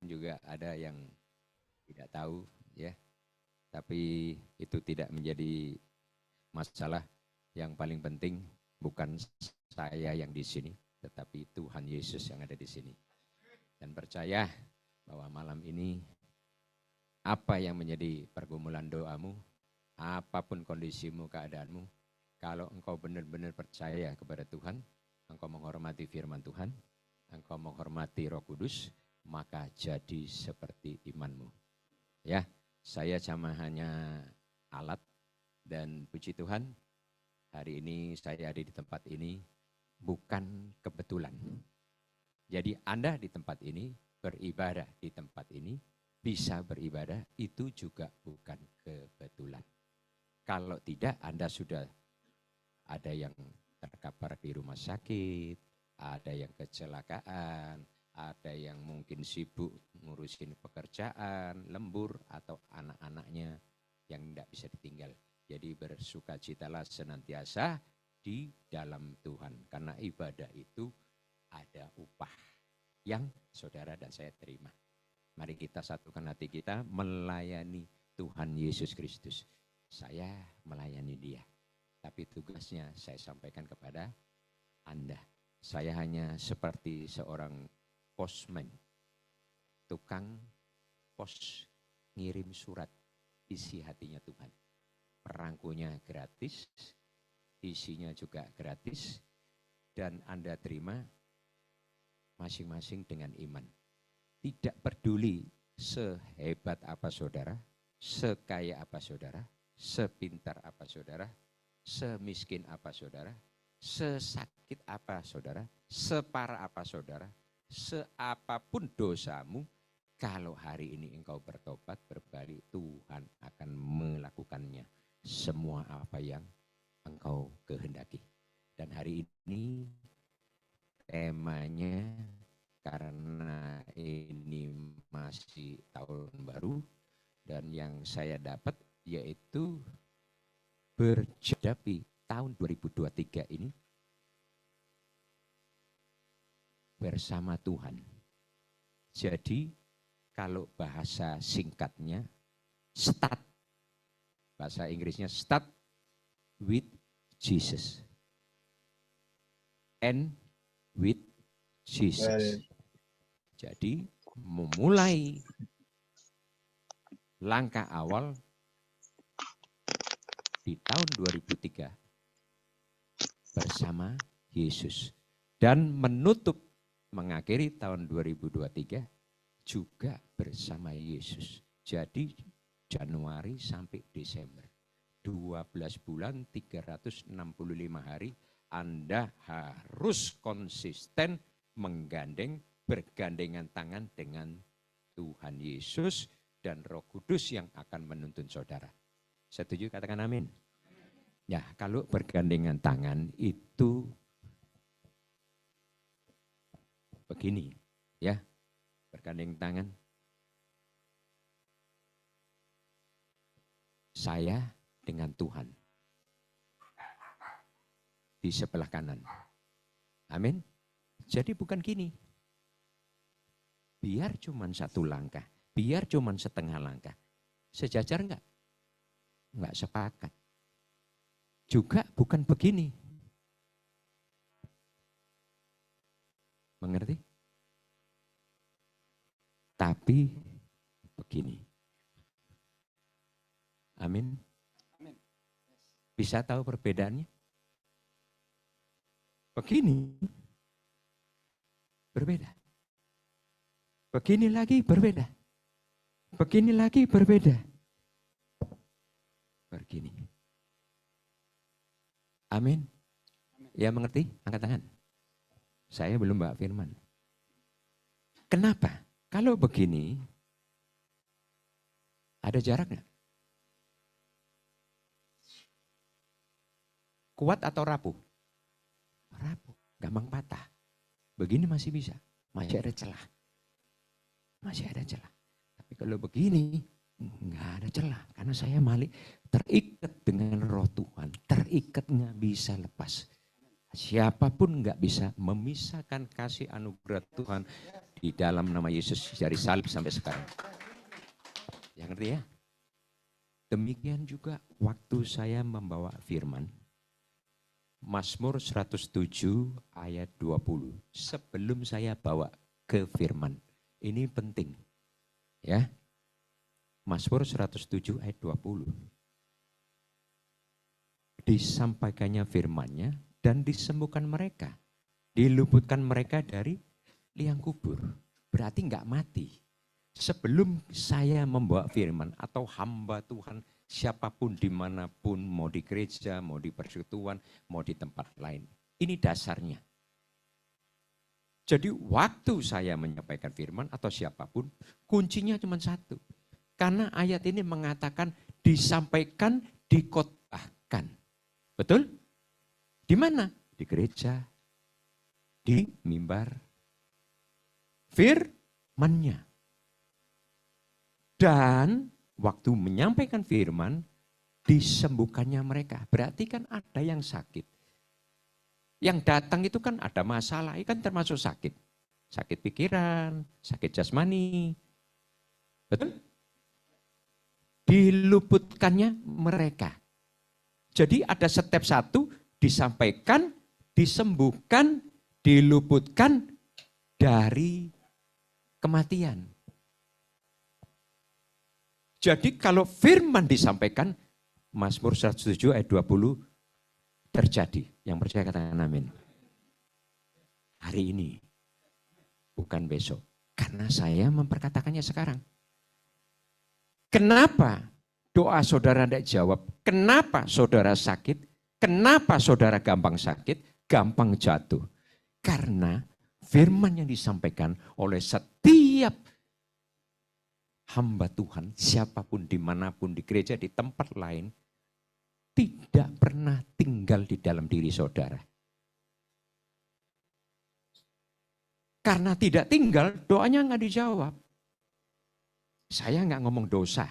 juga ada yang tidak tahu ya. Tapi itu tidak menjadi masalah. Yang paling penting bukan saya yang di sini, tetapi Tuhan Yesus yang ada di sini. Dan percaya bahwa malam ini apa yang menjadi pergumulan doamu, apapun kondisimu, keadaanmu, kalau engkau benar-benar percaya kepada Tuhan, engkau menghormati firman Tuhan, engkau menghormati Roh Kudus, maka jadi seperti imanmu. Ya, saya cuma hanya alat, dan puji Tuhan, hari ini saya ada di tempat ini bukan kebetulan. Jadi Anda di tempat ini, beribadah di tempat ini, bisa beribadah, itu juga bukan kebetulan. Kalau tidak, Anda sudah ada yang terkapar di rumah sakit, ada yang kecelakaan, ada yang mungkin sibuk ngurusin pekerjaan, lembur, atau anak-anaknya yang tidak bisa ditinggal. Jadi bersukacitalah senantiasa di dalam Tuhan. Karena ibadah itu ada upah yang saudara dan saya terima. Mari kita satukan hati kita melayani Tuhan Yesus Kristus. Saya melayani Dia. Tapi tugasnya saya sampaikan kepada Anda. Saya hanya seperti seorang postman, tukang pos ngirim surat isi hatinya Tuhan. Perangkunya gratis, isinya juga gratis, dan Anda terima masing-masing dengan iman. Tidak peduli sehebat apa saudara, sekaya apa saudara, sepintar apa saudara, semiskin apa saudara, sesakit apa saudara, separah apa saudara, seapapun dosamu, kalau hari ini engkau bertobat, berbalik, Tuhan akan melakukannya. Semua apa yang engkau kehendaki. Dan hari ini temanya, karena ini masih tahun baru, dan yang saya dapat yaitu berjadapi tahun 2023 ini bersama Tuhan. Jadi kalau bahasa singkatnya start, bahasa Inggrisnya start with Jesus, end with Jesus. Jadi memulai langkah awal di tahun 2003 bersama Yesus. Dan menutup, mengakhiri tahun 2023 juga bersama Yesus. Jadi Januari sampai Desember. 12 bulan, 365 hari, Anda harus konsisten menggandeng, bergandengan tangan dengan Tuhan Yesus dan Roh Kudus yang akan menuntun saudara. Setuju? Katakan amin. Ya, kalau bergandengan tangan itu begini, ya, bergandengan tangan. Saya dengan Tuhan di sebelah kanan. Amin. Jadi bukan gini. Biar cuma satu langkah, biar cuma setengah langkah. Sejajar enggak? Enggak sepakat. Juga bukan begini. Mengerti? Tapi begini. Amin. Bisa tahu perbedaannya? Begini. Berbeda. Begini lagi berbeda. Begini lagi berbeda. Begini. Amin. Ya mengerti? Angkat tangan. Saya belum Mbak Firman. Kenapa? Kalau begini, ada jarak nggak? Kuat atau rapuh? Rapuh, gampang patah. Begini masih bisa, masih ada celah. Masih ada celah. Tapi kalau begini, nggak ada celah. Karena saya terikat dengan Roh Tuhan. Terikat nggak bisa lepas. Siapapun nggak bisa memisahkan kasih anugerah Tuhan di dalam nama Yesus dari salib sampai sekarang. Yang ngerti ya? Demikian juga waktu saya membawa firman. Mazmur 107 ayat 20. Sebelum saya bawa ke firman. Ini penting. Ya. Mazmur 107 ayat 20. Disampaikannya firman-Nya dan disembuhkan mereka. Diluputkan mereka dari liang kubur. Berarti enggak mati. Sebelum saya membawa firman atau hamba Tuhan siapapun dimanapun, mau di gereja, mau di persekutuan, mau di tempat lain. Ini dasarnya. Jadi waktu saya menyampaikan firman atau siapapun, kuncinya cuma satu. Karena ayat ini mengatakan disampaikan, dikhotbahkan. Betul? Di mana? Di gereja, di mimbar, firman-Nya. Dan waktu menyampaikan firman, disembuhkannya mereka. Berarti kan ada yang sakit. Yang datang itu kan ada masalah, itu kan termasuk sakit. Sakit pikiran, sakit jasmani. Betul? Diluputkannya mereka. Jadi ada step 1, disampaikan, disembuhkan, diluputkan dari kematian. Jadi kalau firman disampaikan, Mazmur 107 ayat 20 terjadi. Yang percaya katakan amin. Hari ini, bukan besok. Karena saya memperkatakannya sekarang. Kenapa doa saudara tidak jawab? Kenapa saudara sakit? Kenapa saudara gampang sakit? Gampang jatuh? Karena firman yang disampaikan oleh setiap hamba Tuhan, siapapun, dimanapun, di gereja, di tempat lain, tidak pernah tinggal di dalam diri saudara. Karena tidak tinggal, doanya nggak dijawab. Saya nggak ngomong dosa.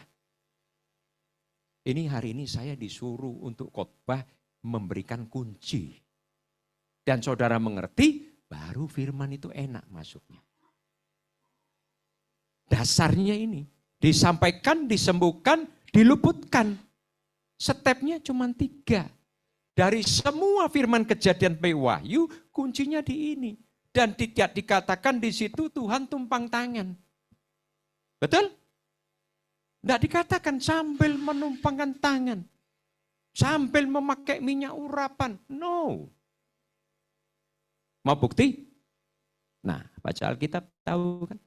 Ini hari ini saya disuruh untuk khotbah memberikan kunci. Dan saudara mengerti, baru firman itu enak masuknya. Dasarnya ini, disampaikan, disembuhkan, diluputkan. Stepnya cuma 3. Dari semua firman Kejadian sampai Wahyu, kuncinya di ini. Dan tidak dikatakan di situ Tuhan tumpang tangan. Betul? Tidak dikatakan sambil menumpangkan tangan. Sambil memakai minyak urapan. No. Mau bukti? Nah, baca Alkitab tahu kan?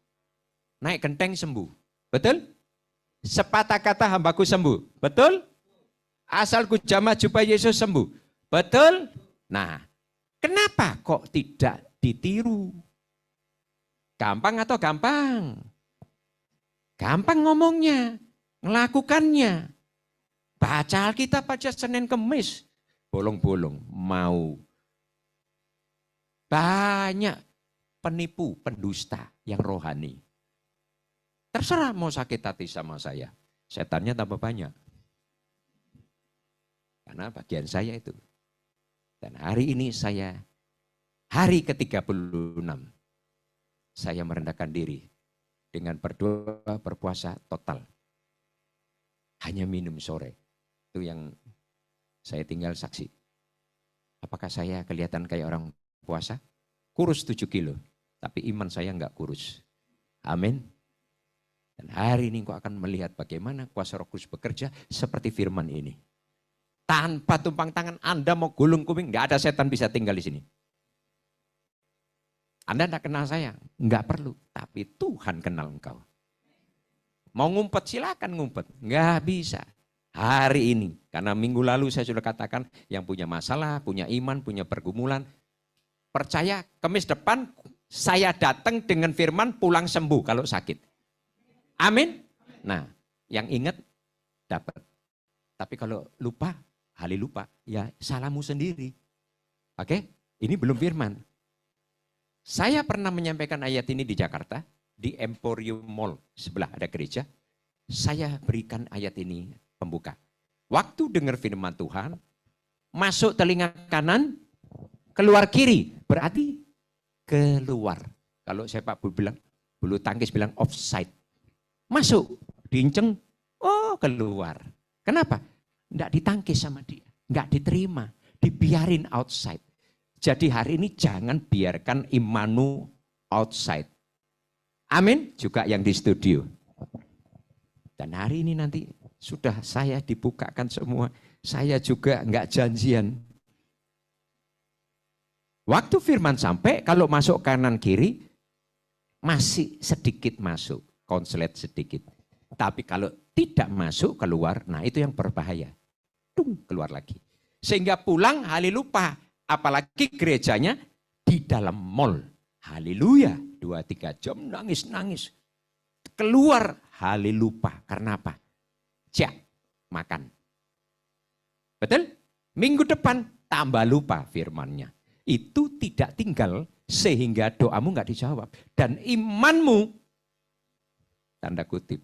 Naik genteng sembuh. Betul? Sepatah kata hambaku sembuh. Betul? Asalku jamah jubah Yesus sembuh. Betul? Nah, kenapa kok tidak ditiru? Gampang atau gampang? Gampang ngomongnya, ngelakukannya. Baca Alkitab aja Senin Kemis. Bolong-bolong, mau. Banyak penipu, pendusta yang rohani. Terserah mau sakit hati sama saya. Setannya tambah banyak. Karena bagian saya itu. Dan hari ini saya, hari ke-36, saya merendahkan diri dengan berdoa, berpuasa total. Hanya minum sore. Itu yang saya tinggal saksi. Apakah saya kelihatan kayak orang puasa? Kurus 7 kilo. Tapi iman saya enggak kurus. Amin. Dan hari ini kau akan melihat bagaimana kuasa Roh Kudus bekerja seperti firman ini. Tanpa tumpang tangan Anda mau gulung kuping, enggak ada setan bisa tinggal di sini. Anda enggak kenal saya, enggak perlu. Tapi Tuhan kenal engkau. Mau ngumpet silakan ngumpet, enggak bisa. Hari ini, karena minggu lalu saya sudah katakan yang punya masalah, punya iman, punya pergumulan. Percaya Kamis depan saya datang dengan firman pulang sembuh kalau sakit. Amin. Nah, yang ingat dapat. Tapi kalau lupa, hali lupa, ya salahmu sendiri. Oke? Ini belum firman. Saya pernah menyampaikan ayat ini di Jakarta, di Emporium Mall sebelah ada gereja. Saya berikan ayat ini pembuka. Waktu dengar firman Tuhan, masuk telinga kanan, keluar kiri, berarti keluar. Kalau sepak bola bilang, bulu tangkis bilang offside. Masuk, diinceng, oh keluar. Kenapa? Enggak ditangkis sama dia, enggak diterima, dibiarin outside. Jadi hari ini jangan biarkan imanmu outside. Amin, juga yang di studio. Dan hari ini nanti sudah saya dibukakan semua. Saya juga enggak janjian. Waktu firman sampai, kalau masuk kanan kiri, masih sedikit masuk, konslet sedikit. Tapi kalau tidak masuk, keluar, nah itu yang berbahaya. Dung, keluar lagi. Sehingga pulang, haleluya. Apalagi gerejanya di dalam mall. Haleluya. 2-3 jam nangis-nangis. Keluar, haleluya. Karena apa? Cek, makan. Betul? Minggu depan tambah lupa firmannya. Itu tidak tinggal sehingga doamu nggak dijawab. Dan imanmu, tanda kutip.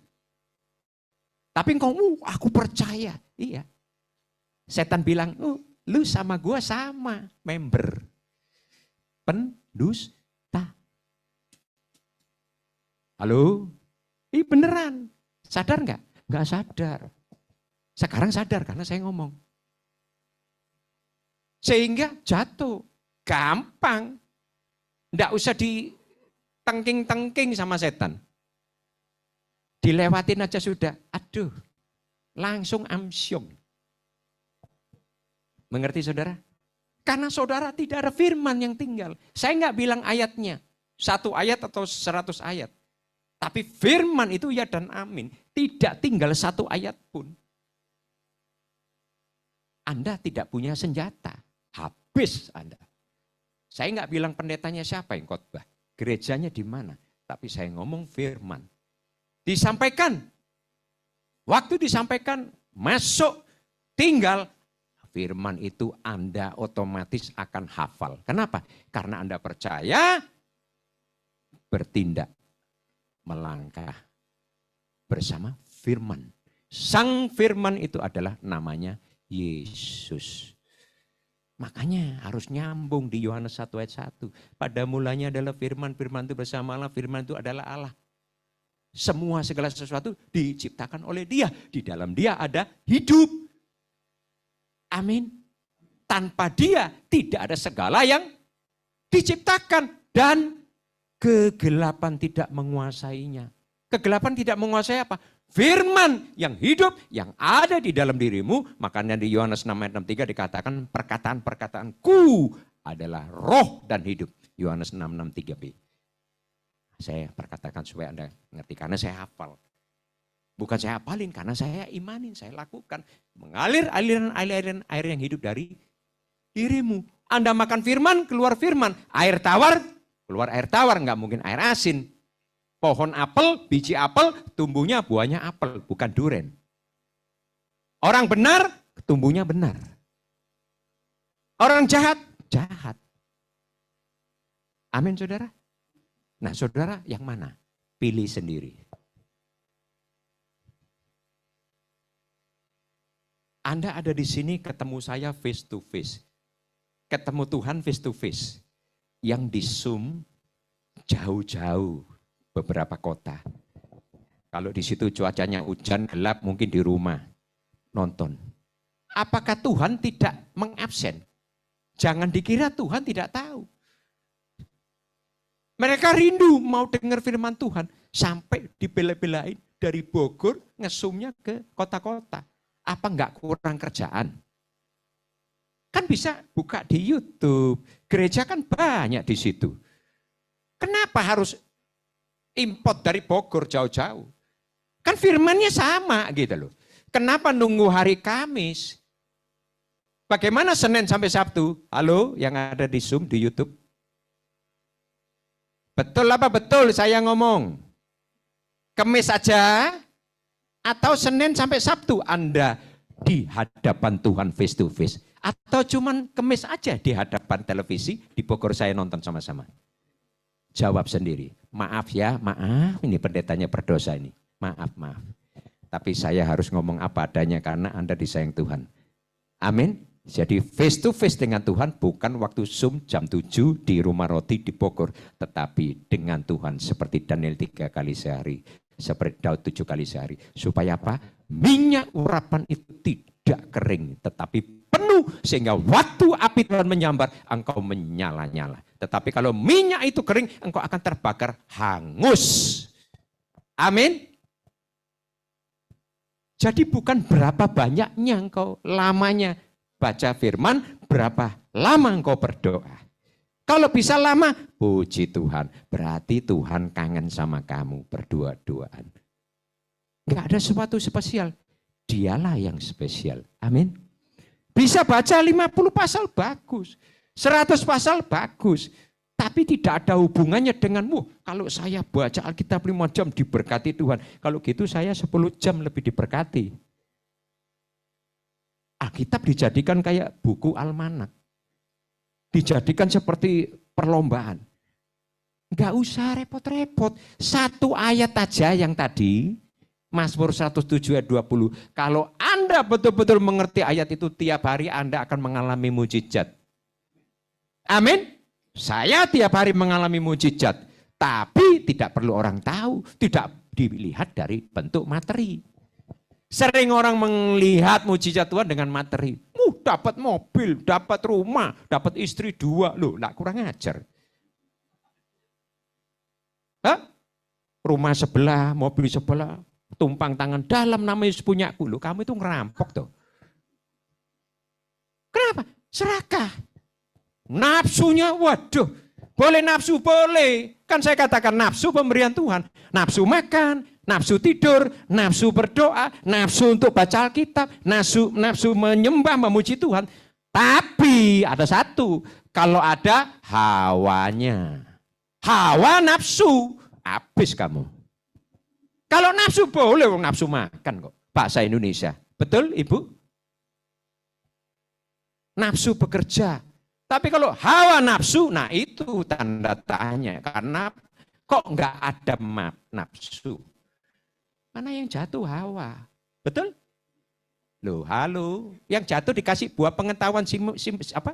Tapi engkau, aku percaya. Iya. Setan bilang, lu sama gua sama, member. Pendusta. Halo? Beneran. Sadar nggak? Nggak sadar. Sekarang sadar karena saya ngomong. Sehingga jatuh. Gampang. Nggak usah ditengking-tengking sama setan. Dilewatin aja sudah. Aduh, langsung amsyong. Mengerti saudara? Karena saudara tidak ada firman yang tinggal. Saya nggak bilang ayatnya. 1 ayat atau 100 ayat. Tapi firman itu ya dan amin. Tidak tinggal 1 ayat pun. Anda tidak punya senjata. Habis Anda. Saya nggak bilang pendetanya siapa yang khotbah. Gerejanya di mana. Tapi saya ngomong firman. Disampaikan. Waktu disampaikan, masuk, tinggal. Firman itu Anda otomatis akan hafal. Kenapa? Karena Anda percaya, bertindak, melangkah bersama firman. Sang firman itu adalah namanya Yesus. Makanya harus nyambung di Yohanes 1 ayat 1. Pada mulanya adalah firman, firman itu bersama Allah, firman itu adalah Allah. Semua segala sesuatu diciptakan oleh Dia. Di dalam Dia ada hidup. Amin. Tanpa Dia tidak ada segala yang diciptakan. Dan kegelapan tidak menguasainya. Kegelapan tidak menguasai apa? Firman yang hidup, yang ada di dalam dirimu. Makanya di Yohanes 6 ayat 63 dikatakan perkataan-perkataanku adalah roh dan hidup. Yohanes 6:63b. Saya perkatakan supaya Anda ngerti, karena saya hafal. Bukan saya hafalin, karena saya imanin, saya lakukan. Mengalir aliran air yang hidup dari dirimu. Anda makan firman, keluar firman. Air tawar, keluar air tawar, nggak mungkin air asin. Pohon apel, biji apel, tumbuhnya buahnya apel, bukan duren. Orang benar, tumbuhnya benar. Orang jahat, jahat. Amin saudara. Nah saudara yang mana? Pilih sendiri. Anda ada di sini ketemu saya face to face. Ketemu Tuhan face to face. Yang di Zoom jauh-jauh beberapa kota. Kalau di situ cuacanya hujan, gelap, mungkin di rumah nonton. Apakah Tuhan tidak mengabsen? Jangan dikira Tuhan tidak tahu. Mereka rindu mau dengar firman Tuhan. Sampai dibela-belain dari Bogor ngesumnya ke kota-kota. Apa enggak kurang kerjaan? Kan bisa buka di YouTube. Gereja kan banyak di situ. Kenapa harus import dari Bogor jauh-jauh? Kan firmannya sama gitu loh. Kenapa nunggu hari Kamis? Bagaimana Senin sampai Sabtu? Halo yang ada di Zoom, di YouTube? Betul apa betul saya ngomong? Kamis aja atau Senin sampai Sabtu Anda di hadapan Tuhan face to face? Atau cuman Kamis aja di hadapan televisi di Bogor saya nonton sama-sama? Jawab sendiri. Maaf ya, maaf ini pendetanya berdosa ini. Maaf, maaf. Tapi saya harus ngomong apa adanya karena Anda disayang Tuhan. Amin. Jadi face to face dengan Tuhan bukan waktu Zoom jam 7 di rumah roti di Bogor. Tetapi dengan Tuhan seperti Daniel 3 kali sehari. Seperti Daud 7 kali sehari. Supaya apa? Minyak urapan itu tidak kering. Tetapi penuh sehingga waktu api Tuhan menyambar engkau menyala-nyala. Tetapi kalau minyak itu kering engkau akan terbakar hangus. Amin. Jadi bukan berapa banyaknya engkau lamanya baca firman, berapa lama engkau berdoa. Kalau bisa lama, puji Tuhan. Berarti Tuhan kangen sama kamu berdua-duaan. Enggak ada sesuatu spesial. Dialah yang spesial. Amin. Bisa baca 50 pasal, bagus. 100 pasal, bagus. Tapi tidak ada hubungannya denganmu. Kalau saya baca Alkitab 5 jam diberkati Tuhan. Kalau gitu saya 10 jam lebih diberkati. Alkitab dijadikan kayak buku almanak. Dijadikan seperti perlombaan. Enggak usah repot-repot. Satu ayat aja yang tadi, Mazmur 107 ayat 20. Kalau Anda betul-betul mengerti ayat itu, tiap hari Anda akan mengalami mujizat. Amin. Saya tiap hari mengalami mujizat. Tapi tidak perlu orang tahu. Tidak dilihat dari bentuk materi. Sering orang melihat mujizat Tuhan dengan materi. Dapat mobil, dapat rumah, dapat istri 2. Loh, enggak kurang ajar. Hah? Rumah sebelah, mobil sebelah, tumpang tangan dalam namanya punyaku. Loh, kamu itu ngerampok tuh. Kenapa? Serakah. Nafsunya, waduh. Boleh nafsu, boleh. Kan saya katakan nafsu pemberian Tuhan. Nafsu makan, nafsu tidur, nafsu berdoa, nafsu untuk baca Alkitab, nafsu menyembah, memuji Tuhan. Tapi ada satu, kalau ada hawanya. Hawa nafsu, habis kamu. Kalau nafsu boleh, nafsu makan kok. Bahasa Indonesia. Betul Ibu? Nafsu bekerja. Tapi kalau hawa nafsu, nah itu tanda tanya. Karena kok enggak ada nafsu? Mana yang jatuh hawa? Betul? Loh, halo. Yang jatuh dikasih buah pengetahuan apa?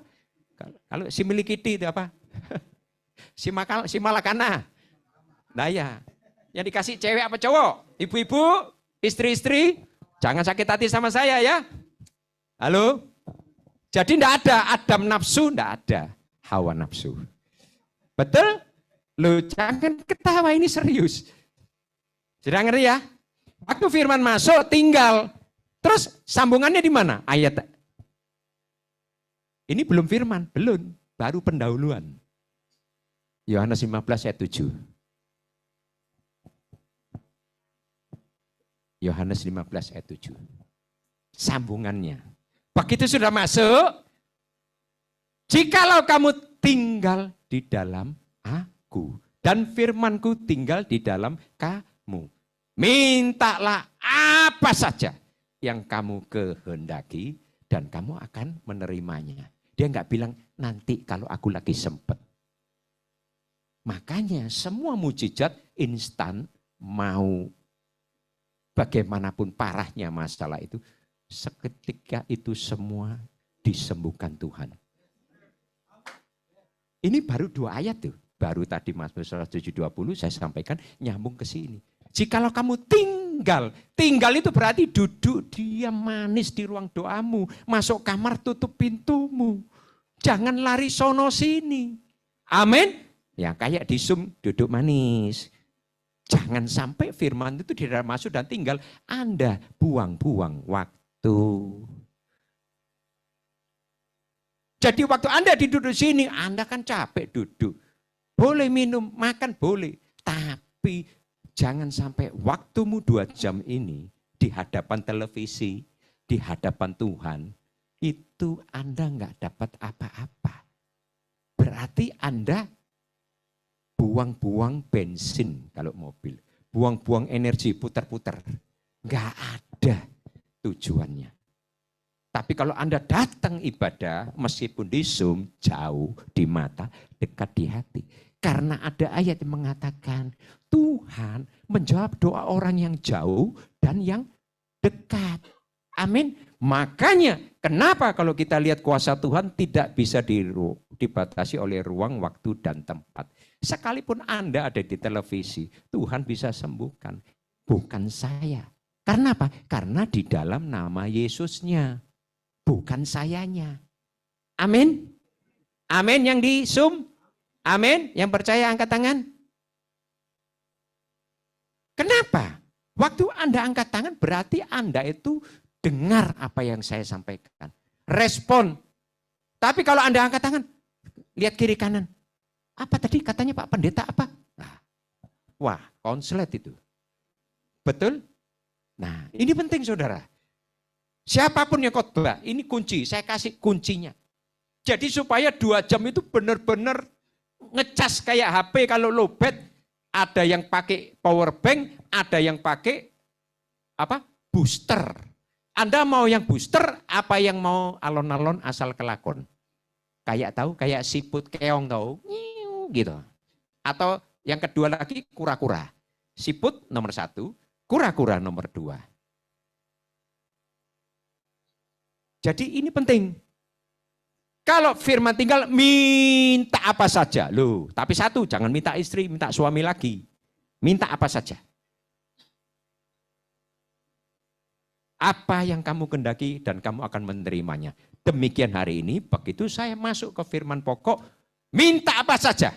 Kalau similikiti itu apa? Simalakana. Nah ya. Yang dikasih cewek apa cowok? Ibu-ibu, istri-istri, jangan sakit hati sama saya ya. Halo? Jadi enggak ada Adam nafsu, enggak ada hawa nafsu. Betul? Loh, jangan ketawa, ini serius. Sudah ngerti ya? Waktu firman masuk tinggal. Terus sambungannya di mana? Ayat. Ini belum firman, belum. Baru pendahuluan. Yohanes 15 ayat 7. Yohanes 15 ayat 7. Sambungannya. Begitu sudah masuk, jikalau kamu tinggal di dalam aku, dan firmanku tinggal di dalam kamu, mintalah apa saja yang kamu kehendaki, dan kamu akan menerimanya. Dia enggak bilang, nanti kalau aku lagi sempat. Makanya semua mujizat instan, mau bagaimanapun parahnya masalah itu, seketika itu semua disembuhkan Tuhan. Ini baru 2 ayat tuh. Baru tadi Mazmur 107:20 saya sampaikan nyambung ke sini. Jikalau kamu tinggal itu berarti duduk diam manis di ruang doamu. Masuk kamar tutup pintumu. Jangan lari sono sini. Amin. Ya kayak di Zoom duduk manis. Jangan sampai firman itu tidak masuk dan tinggal. Anda buang-buang waktu. Jadi waktu Anda duduk di sini, Anda kan capek duduk. Boleh minum, makan boleh. Tapi jangan sampai waktumu 2 jam ini di hadapan televisi, di hadapan Tuhan, itu Anda enggak dapat apa-apa. Berarti Anda buang-buang bensin kalau mobil. Buang-buang energi, putar-putar. Enggak ada tujuannya. Tapi kalau Anda datang ibadah, meskipun di Zoom, jauh di mata, dekat di hati. Karena ada ayat yang mengatakan, Tuhan menjawab doa orang yang jauh dan yang dekat. Amin. Makanya kenapa kalau kita lihat kuasa Tuhan tidak bisa dibatasi oleh ruang, waktu, dan tempat. Sekalipun Anda ada di televisi, Tuhan bisa sembuhkan. Bukan saya. Karena apa? Karena di dalam nama Yesusnya. Bukan sayanya. Amin. Amin yang di Zoom. Amin. Yang percaya angkat tangan. Kenapa? Waktu Anda angkat tangan berarti Anda itu dengar apa yang saya sampaikan. Respon. Tapi kalau Anda angkat tangan, lihat kiri kanan. Apa tadi katanya Pak Pendeta apa? Nah, wah, konslet itu. Betul? Nah, ini penting saudara. Siapapun yang khotbah, ini kunci. Saya kasih kuncinya. Jadi supaya 2 jam itu benar-benar ngecas kayak HP kalau lowbat. Ada yang pakai power bank, ada yang pakai apa? Booster. Anda mau yang booster, apa yang mau alon-alon asal kelakon? Kayak tahu, kayak siput keong tahu, gitu. Atau yang kedua lagi kura-kura. Siput nomor 1, kura-kura nomor 2. Jadi ini penting. Kalau firman tinggal minta apa saja. Loh, tapi satu, jangan minta istri, minta suami lagi. Minta apa saja. Apa yang kamu kendaki dan kamu akan menerimanya. Demikian hari ini, begitu saya masuk ke firman pokok, minta apa saja.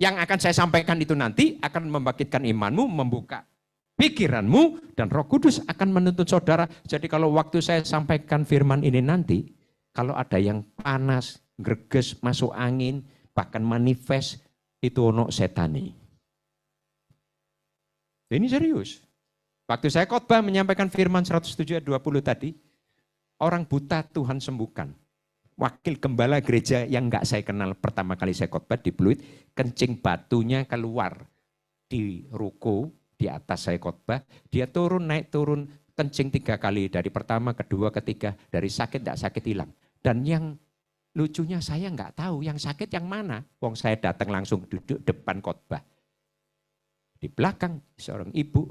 Yang akan saya sampaikan itu nanti akan membangkitkan imanmu, membuka pikiranmu, dan Roh Kudus akan menuntun saudara. Jadi kalau waktu saya sampaikan firman ini nanti, kalau ada yang panas, greges, masuk angin, bahkan manifest, itu ono setani. Ini serius. Waktu saya khotbah menyampaikan firman 107 ayat 20 tadi, orang buta Tuhan sembuhkan. Wakil gembala gereja yang enggak saya kenal pertama kali saya khotbah di Pluit, kencing batunya keluar di ruko, di atas saya khotbah, dia turun, naik turun, kencing 3 kali, dari pertama, kedua, ketiga, dari sakit enggak sakit hilang. Dan yang lucunya saya enggak tahu yang sakit yang mana. Wong saya datang langsung duduk depan khotbah. Di belakang seorang ibu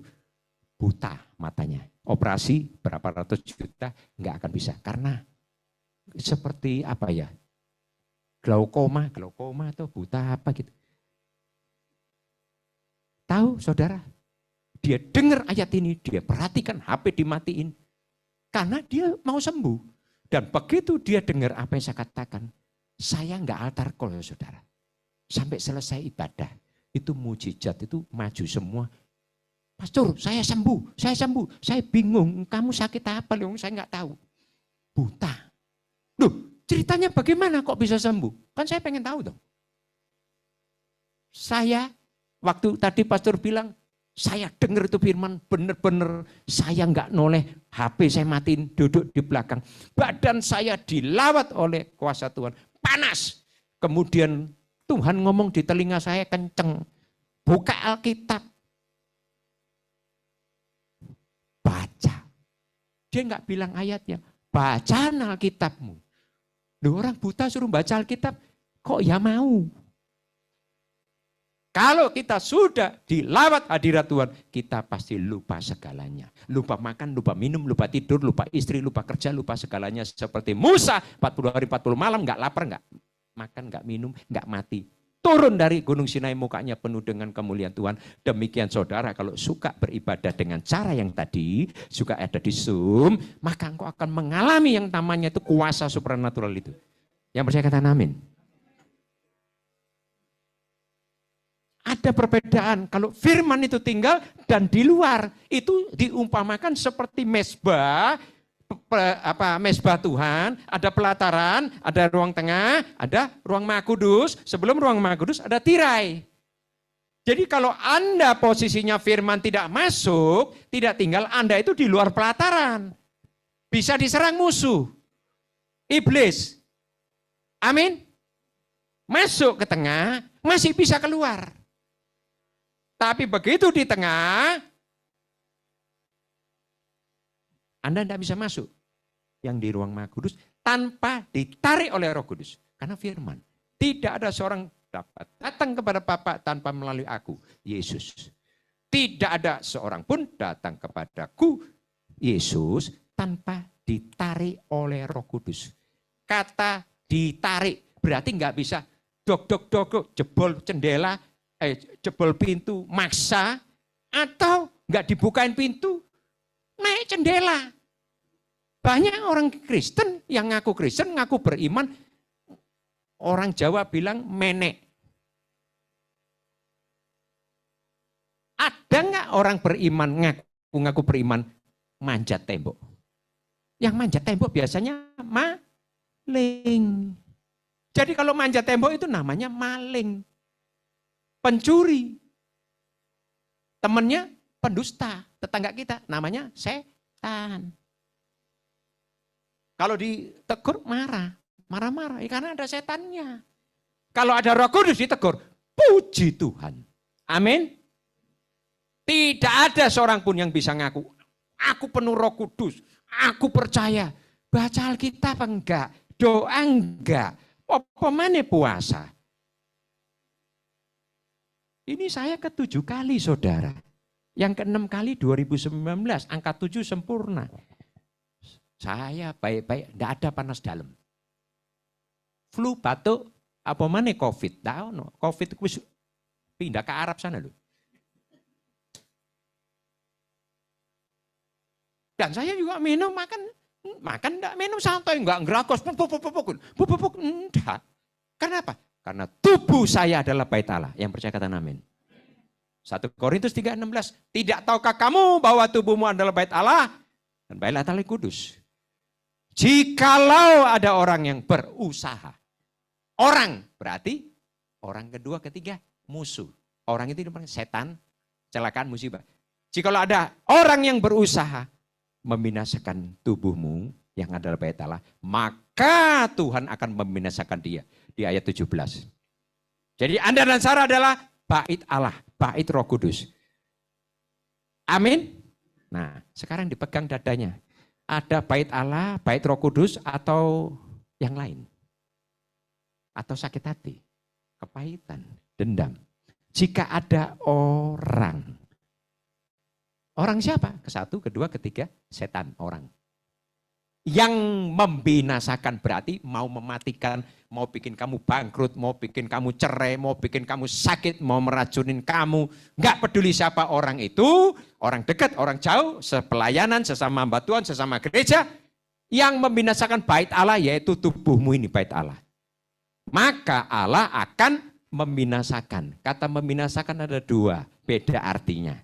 buta matanya. Operasi berapa ratus juta enggak akan bisa. Karena seperti apa ya? Glaukoma atau buta apa gitu. Tahu saudara? Dia dengar ayat ini, dia perhatikan HP dimatiin. Karena dia mau sembuh. Dan begitu dia dengar apa yang saya katakan, saya enggak altar call saudara. Sampai selesai ibadah, itu mujizat, itu maju semua. Pastor, saya sembuh, saya bingung, kamu sakit apa? Saya enggak tahu. Buta. Loh, ceritanya bagaimana kok bisa sembuh? Kan saya pengen tahu dong. Saya, waktu tadi pastor bilang, saya dengar itu firman, benar-benar saya enggak noleh, HP saya matiin, duduk di belakang. Badan saya dilawat oleh kuasa Tuhan, panas. Kemudian Tuhan ngomong di telinga saya kenceng, buka Alkitab. Baca. Dia enggak bilang ayatnya, baca Alkitabmu. Loh, orang buta suruh baca Alkitab, kok ya mau? Kalau kita sudah dilawat hadirat Tuhan, kita pasti lupa segalanya. Lupa makan, lupa minum, lupa tidur, lupa istri, lupa kerja, lupa segalanya. Seperti Musa, 40 hari 40 malam, enggak lapar, enggak makan, enggak minum, enggak mati. Turun dari Gunung Sinai, mukanya penuh dengan kemuliaan Tuhan. Demikian saudara, kalau suka beribadah dengan cara yang tadi, suka ada di Zoom, maka engkau akan mengalami yang namanya itu kuasa supranatural itu. Yang percaya katakan amin. Ada perbedaan, kalau firman itu tinggal dan di luar, itu diumpamakan seperti mezbah, mezbah Tuhan, ada pelataran, ada ruang tengah, ada ruang Maha Kudus, sebelum ruang Maha Kudus ada tirai. Jadi kalau Anda posisinya firman tidak masuk, tidak tinggal, Anda itu di luar pelataran. Bisa diserang musuh, iblis. Amin. Masuk ke tengah, masih bisa keluar. Tapi begitu di tengah, Anda tidak bisa masuk yang di ruang Maha Kudus tanpa ditarik oleh Roh Kudus. Karena firman, tidak ada seorang dapat datang kepada Bapa tanpa melalui aku, Yesus. Tidak ada seorang pun datang kepadaku, Yesus, tanpa ditarik oleh Roh Kudus. Kata ditarik berarti nggak bisa dok jebol jendela, jebol pintu maksa, atau nggak dibukain pintu naik jendela. Banyak orang Kristen yang ngaku Kristen, ngaku beriman, orang Jawa bilang menek. Ada nggak orang beriman ngaku beriman manjat tembok? Yang manjat tembok biasanya maling. Jadi kalau manjat tembok itu namanya maling. Pencuri. Temannya pendusta. Tetangga kita namanya setan. Kalau ditegur marah-marah. Karena ada setannya. Kalau ada Roh Kudus ditegur, puji Tuhan. Amin. Tidak ada seorang pun yang bisa ngaku, aku penuh Roh Kudus, aku percaya. Baca Alkitab enggak, doa enggak, apa mana puasa. Ini saya ke-7 kali saudara. Yang ke-6 kali 2019, angka 7 sempurna. Saya baik-baik, enggak ada panas dalam. Flu, batuk, apa mana COVID. Tahu, COVID itu pindah ke Arab sana loh. Dan saya juga minum, makan enggak, minum santai, enggak ngerakos, bubuk, enggak. Kenapa? Karena tubuh saya adalah bait Allah. Yang percaya kata amin. 1 Korintus 3:16, tidak tahukah kamu bahwa tubuhmu adalah bait Allah dan bait Allah kudus. Jikalau ada orang yang berusaha, orang berarti orang kedua, ketiga musuh. Orang itu setan, celakaan, musibah. Jikalau ada orang yang berusaha membinasakan tubuhmu yang adalah bait Allah, maka Tuhan akan membinasakan dia. Di ayat 17. Jadi Anda dan Sarah adalah bait Allah, bait Roh Kudus. Amin. Nah, sekarang dipegang dadanya. Ada bait Allah, bait Roh Kudus, atau yang lain? Atau sakit hati, kepahitan, dendam. Jika ada orang siapa? Ke-1, kedua, ketiga, setan, orang. Yang membinasakan berarti mau mematikan, mau bikin kamu bangkrut, mau bikin kamu cerai, mau bikin kamu sakit, mau meracunin kamu. Enggak peduli siapa orang itu, orang dekat, orang jauh, sepelayanan, sesama hamba Tuhan, sesama gereja. Yang membinasakan bait Allah yaitu tubuhmu ini bait Allah. Maka Allah akan membinasakan. Kata membinasakan ada 2, beda artinya.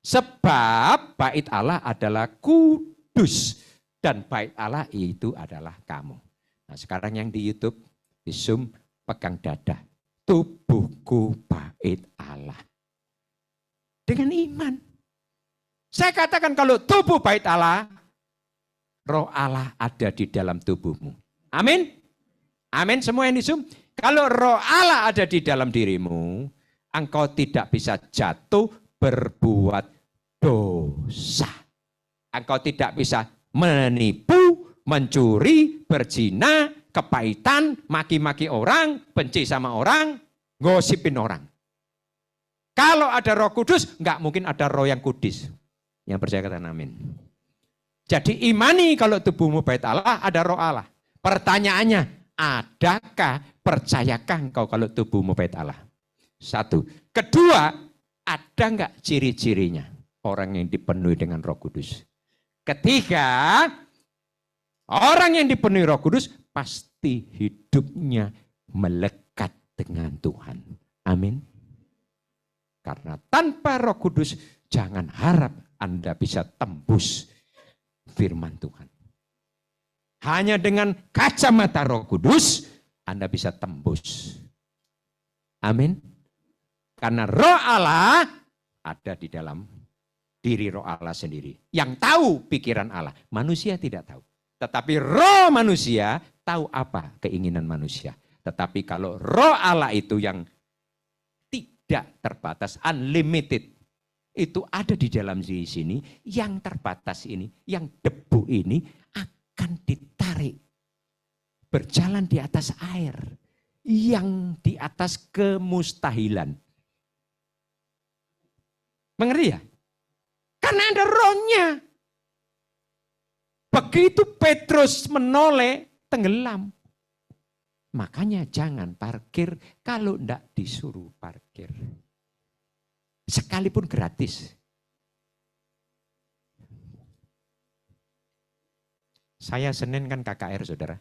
Sebab bait Allah adalah kudus. Dan bait Allah itu adalah kamu. Nah sekarang yang di YouTube, di Zoom, pegang dada. Tubuhku bait Allah. Dengan iman. Saya katakan kalau tubuh bait Allah, Roh Allah ada di dalam tubuhmu. Amin. Amin semua yang di Zoom. Kalau Roh Allah ada di dalam dirimu, engkau tidak bisa jatuh berbuat dosa. Engkau tidak bisa menipu, mencuri, berzina, kepahitan, maki-maki orang, benci sama orang, gosipin orang. Kalau ada Roh Kudus, enggak mungkin ada roh yang kudus. Yang percaya katakan amin. Jadi imani kalau tubuhmu bait Allah, ada Roh Allah. Pertanyaannya, adakah, percayakah engkau kalau tubuhmu bait Allah? 1. Kedua, ada enggak ciri-cirinya orang yang dipenuhi dengan Roh Kudus? Ketiga, orang yang dipenuhi Roh Kudus pasti hidupnya melekat dengan Tuhan. Amin. Karena tanpa Roh Kudus jangan harap Anda bisa tembus firman Tuhan. Hanya dengan kacamata Roh Kudus Anda bisa tembus. Amin. Karena Roh Allah ada di dalam diri Roh Allah sendiri. Yang tahu pikiran Allah. Manusia tidak tahu. Tetapi roh manusia tahu apa keinginan manusia. Tetapi kalau Roh Allah itu yang tidak terbatas, unlimited. Itu ada di dalam diri sini. Yang terbatas ini, yang debu ini akan ditarik. Berjalan di atas air. Yang di atas kemustahilan. Mengerti ya? Karena ada rohnya. Begitu Petrus menoleh, tenggelam. Makanya jangan parkir kalau enggak disuruh parkir. Sekalipun gratis. Saya Senin kan KKR, saudara.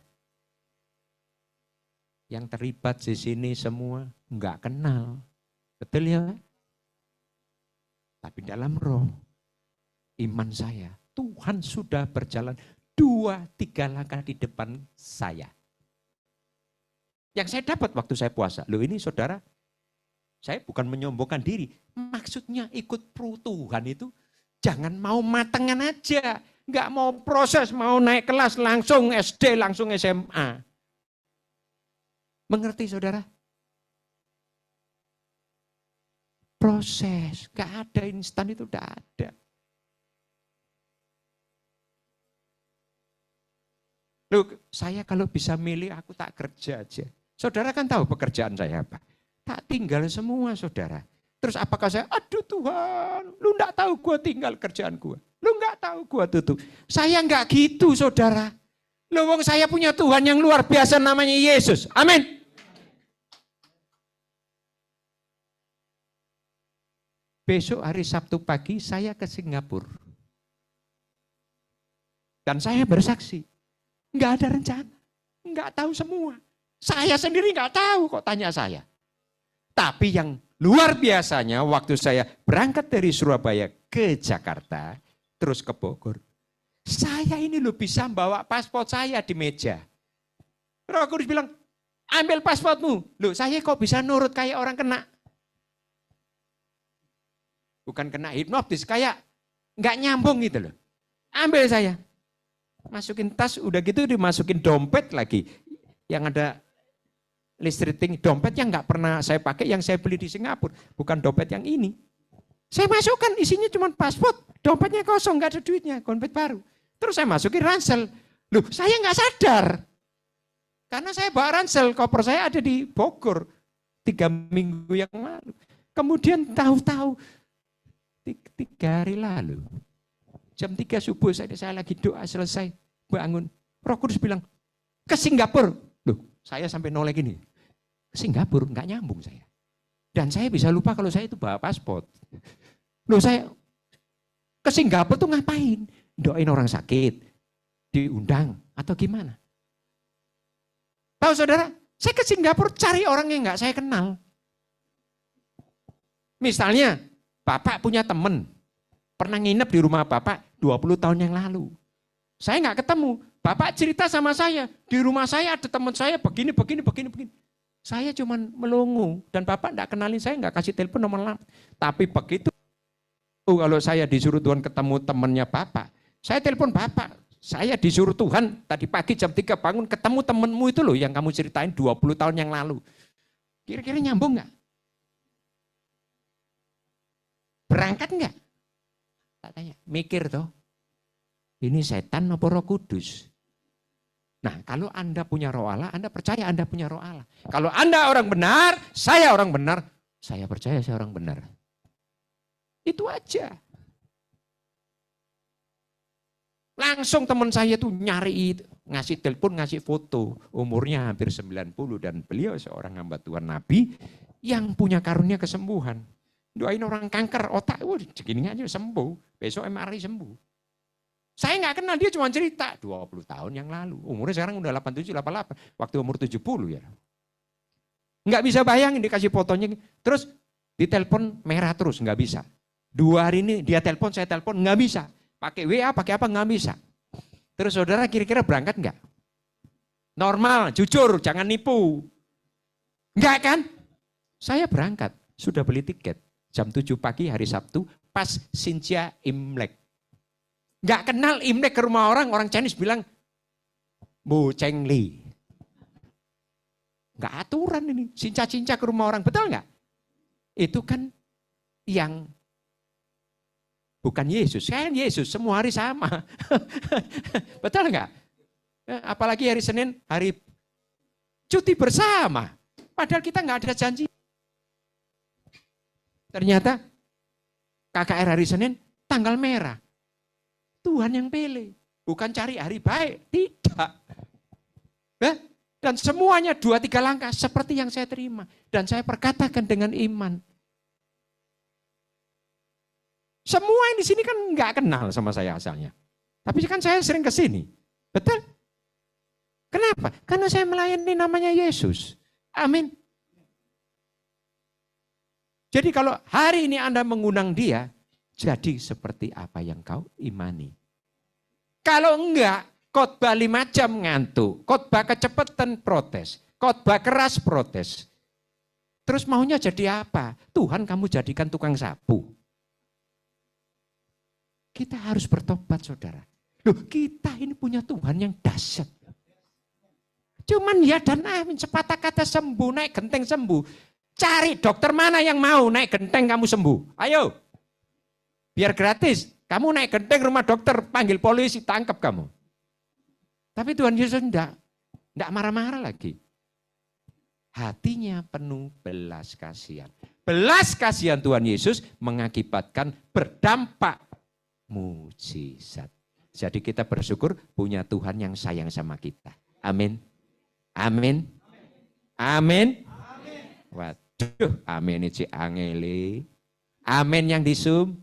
Yang terlibat di sini semua enggak kenal. Betul ya? Tapi dalam roh, iman saya, Tuhan sudah berjalan 2-3 langkah di depan saya. Yang saya dapat waktu saya puasa. Loh ini saudara, saya bukan menyombongkan diri. Maksudnya ikut pro Tuhan itu jangan mau matengan aja. Enggak mau proses, mau naik kelas langsung SD, langsung SMA. Mengerti saudara? Proses, enggak ada instan itu, enggak ada. Loh, saya kalau bisa milih aku tak kerja aja. Saudara kan tahu pekerjaan saya apa? Tak tinggal semua saudara. Terus apakah saya, aduh Tuhan, lu enggak tahu gue tinggal kerjaan gue. Lu enggak tahu gue tutup. Saya enggak gitu saudara. Lu wong saya punya Tuhan yang luar biasa namanya Yesus. Amin. Besok hari Sabtu pagi saya ke Singapura. Dan saya bersaksi. Enggak ada rencana. Enggak tahu semua. Saya sendiri enggak tahu kok tanya saya. Tapi yang luar biasanya waktu saya berangkat dari Surabaya ke Jakarta, terus ke Bogor. Saya ini loh bisa bawa paspor saya di meja. Roh Kudus bilang, ambil pasportmu. Loh saya kok bisa nurut kayak orang kena. Bukan kena hipnotis, kayak nggak nyambung gitu loh. Ambil saya. Masukin tas, udah gitu dimasukin dompet lagi. Yang ada listriting, dompet yang nggak pernah saya pakai, yang saya beli di Singapura. Bukan dompet yang ini. Saya masukkan, isinya cuma paspor, dompetnya kosong, nggak ada duitnya, dompet baru. Terus saya masukin ransel. Loh, saya nggak sadar. Karena saya bawa ransel, koper saya ada di Bogor 3 minggu yang lalu. Kemudian tahu-tahu 3 hari lalu, jam 3 subuh saya lagi doa selesai, bangun. Roh Kudus bilang, ke Singapura. Loh, saya sampai noleh gini. Ke Singapura, nggak nyambung saya. Dan saya bisa lupa kalau saya itu bawa paspor. Loh saya ke Singapura tuh ngapain? Doain orang sakit, diundang atau gimana? Tahu saudara, saya ke Singapura cari orang yang nggak saya kenal. Misalnya, Bapak punya teman, pernah nginep di rumah Bapak 20 tahun yang lalu. Saya nggak ketemu, Bapak cerita sama saya, di rumah saya ada teman saya begini. Saya cuma melongo dan Bapak enggak kenalin saya, enggak kasih telepon nomor lama. Tapi begitu kalau saya disuruh Tuhan ketemu temannya Bapak, saya telepon Bapak. Saya disuruh Tuhan tadi pagi jam 3 bangun ketemu temenmu itu loh yang kamu ceritain 20 tahun yang lalu. Kira-kira nyambung enggak? Berangkat enggak? Tak tanya, mikir toh. Ini setan apa Roh Kudus? Nah, kalau Anda punya roh Allah, Anda percaya Anda punya roh Allah. Kalau Anda orang benar, saya orang benar, saya percaya saya orang benar. Itu aja. Langsung teman saya tuh nyari, ngasih telepon, ngasih foto. Umurnya hampir 90 dan beliau seorang hamba Tuhan Nabi yang punya karunia kesembuhan. Doain orang kanker otak, segini aja sembuh. Besok MRI sembuh. Saya nggak kenal, dia cuma cerita 20 tahun yang lalu. Umurnya sekarang udah 87, 88. Waktu umur 70 ya. Nggak bisa bayangin dikasih fotonya. Terus ditelepon merah terus, nggak bisa. 2 hari ini dia telepon, saya telepon, nggak bisa. Pakai WA, pakai apa, nggak bisa. Terus saudara kira-kira berangkat nggak? Normal, jujur, jangan nipu. Nggak kan? Saya berangkat, sudah beli tiket. Jam 7 pagi hari Sabtu, pas Sinja Imlek. Nggak kenal Imlek ke rumah orang Chinese bilang, Bu Cheng Li. Nggak aturan ini, cinca-cinca ke rumah orang, betul nggak? Itu kan yang bukan Yesus, kan Yesus semua hari sama. Betul nggak? Apalagi hari Senin, hari cuti bersama. Padahal kita nggak ada janji. Ternyata KKR hari Senin, tanggal merah. Tuhan yang pilih. Bukan cari hari baik, tidak. Dan semuanya 2-3 langkah seperti yang saya terima. Dan saya perkatakan dengan iman. Semua yang di sini kan nggak kenal sama saya asalnya. Tapi kan saya sering ke sini. Betul? Kenapa? Karena saya melayani namanya Yesus. Amin. Jadi kalau hari ini Anda mengundang dia, jadi seperti apa yang kau imani. Kalau enggak, khotbah 5 jam ngantuk, khotbah kecepatan protes, khotbah keras protes. Terus maunya jadi apa? Tuhan kamu jadikan tukang sapu. Kita harus bertobat, saudara. Loh, kita ini punya Tuhan yang dahsyat. Cuman ya dan amin, sepatah kata sembuh, naik genteng sembuh. Cari dokter mana yang mau naik genteng kamu sembuh. Ayo, biar gratis. Kamu naik genteng rumah dokter, panggil polisi, tangkap kamu. Tapi Tuhan Yesus enggak marah-marah lagi. Hatinya penuh belas kasihan. Belas kasihan Tuhan Yesus mengakibatkan berdampak mujizat. Jadi kita bersyukur punya Tuhan yang sayang sama kita. Amin. Amin. Amin. Waduh, amin itu angeli. Amin yang disum.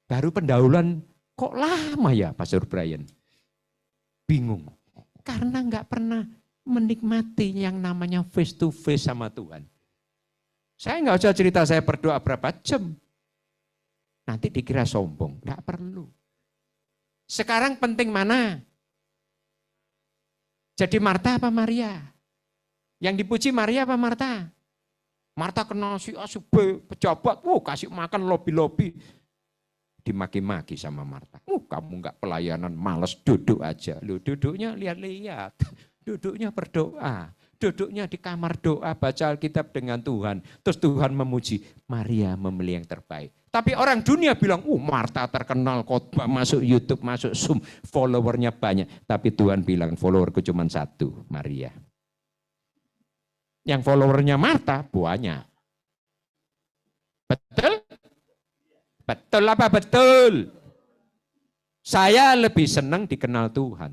Baru pendahuluan kok lama ya Pastor Brian? Bingung. Karena nggak pernah menikmati yang namanya face to face sama Tuhan. Saya nggak usah cerita saya berdoa berapa jam. Nanti dikira sombong, nggak perlu. Sekarang penting mana? Jadi Marta apa Maria? Yang dipuji Maria apa Marta? Marta kenal si A, si B, pejabat, kasih makan lobi-lobi. Dimaki-maki sama Marta. Kamu nggak pelayanan, males duduk aja. Lu duduknya lihat-lihat, duduknya berdoa. Duduknya di kamar doa, baca Alkitab dengan Tuhan. Terus Tuhan memuji, Maria memilih yang terbaik. Tapi orang dunia bilang, Marta terkenal, khotbah, masuk YouTube, masuk Zoom, followernya banyak. Tapi Tuhan bilang, followerku cuma 1, Maria. Yang followernya Marta banyak. Betul? Betul apa betul? Saya lebih senang dikenal Tuhan.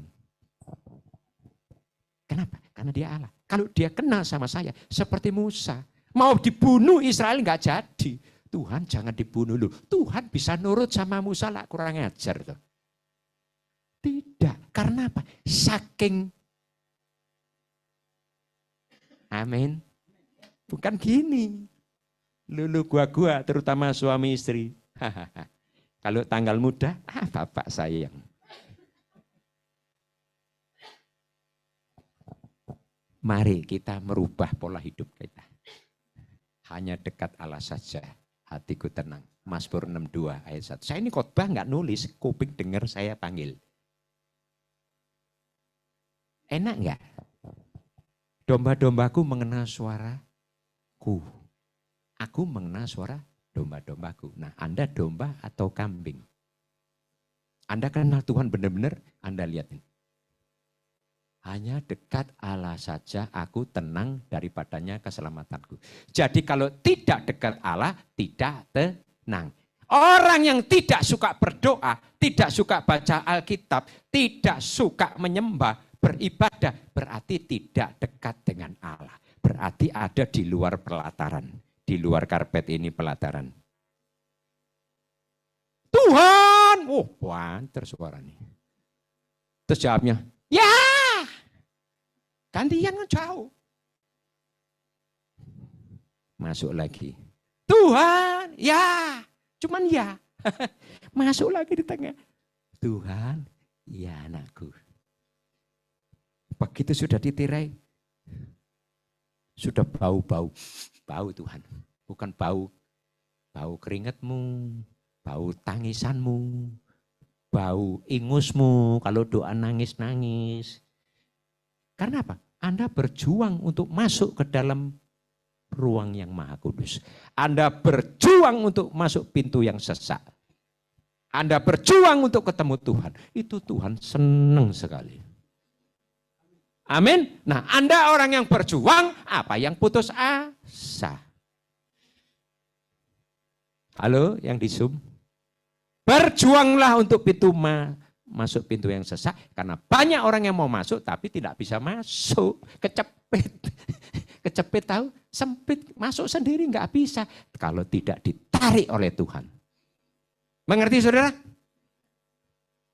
Kenapa? Karena dia Allah. Kalau dia kenal sama saya, seperti Musa. Mau dibunuh Israel nggak jadi. Tuhan jangan dibunuh lu. Tuhan bisa nurut sama Musa lah, kurang ajar tuh. Tidak, karena apa? Saking. Amin. Bukan gini. Lulu gua terutama suami istri. Kalau tanggal muda, bapak sayang. Mari kita merubah pola hidup kita. Hanya dekat Allah saja. Hatiku tenang. Mazmur 62 ayat 1. Saya ini khotbah nggak nulis, kuping dengar saya panggil. Enak nggak? Domba-dombaku mengenal suaraku. Aku mengenal suara domba-dombaku. Nah, Anda domba atau kambing? Anda kenal Tuhan benar-benar, Anda lihat ini. Hanya dekat Allah saja aku tenang daripadanya keselamatanku. Jadi kalau tidak dekat Allah, tidak tenang. Orang yang tidak suka berdoa, tidak suka baca Alkitab, tidak suka menyembah, beribadah, berarti tidak dekat dengan Allah. Berarti ada di luar pelataran. Di luar karpet ini pelataran. Tuhan! Banter suara nih. Terus jawabnya, ya! Gantian kan jauh. Masuk lagi. Tuhan, ya. Cuman ya. Masuk lagi di tengah. Tuhan, ya anakku. Begitu sudah ditirai. Sudah bau-bau. Bau Tuhan. Bukan bau keringatmu. Bau tangisanmu. Bau ingusmu. Kalau doa nangis-nangis. Karena apa? Anda berjuang untuk masuk ke dalam ruang yang maha kudus. Anda berjuang untuk masuk pintu yang sesak. Anda berjuang untuk ketemu Tuhan. Itu Tuhan senang sekali. Amin. Nah, Anda orang yang berjuang, apa yang putus asa? Halo, yang di Zoom? Berjuanglah untuk masuk pintu yang sesak, karena banyak orang yang mau masuk tapi tidak bisa masuk, kecepit. Kecepit tahu, sempit, masuk sendiri nggak bisa kalau tidak ditarik oleh Tuhan. Mengerti saudara?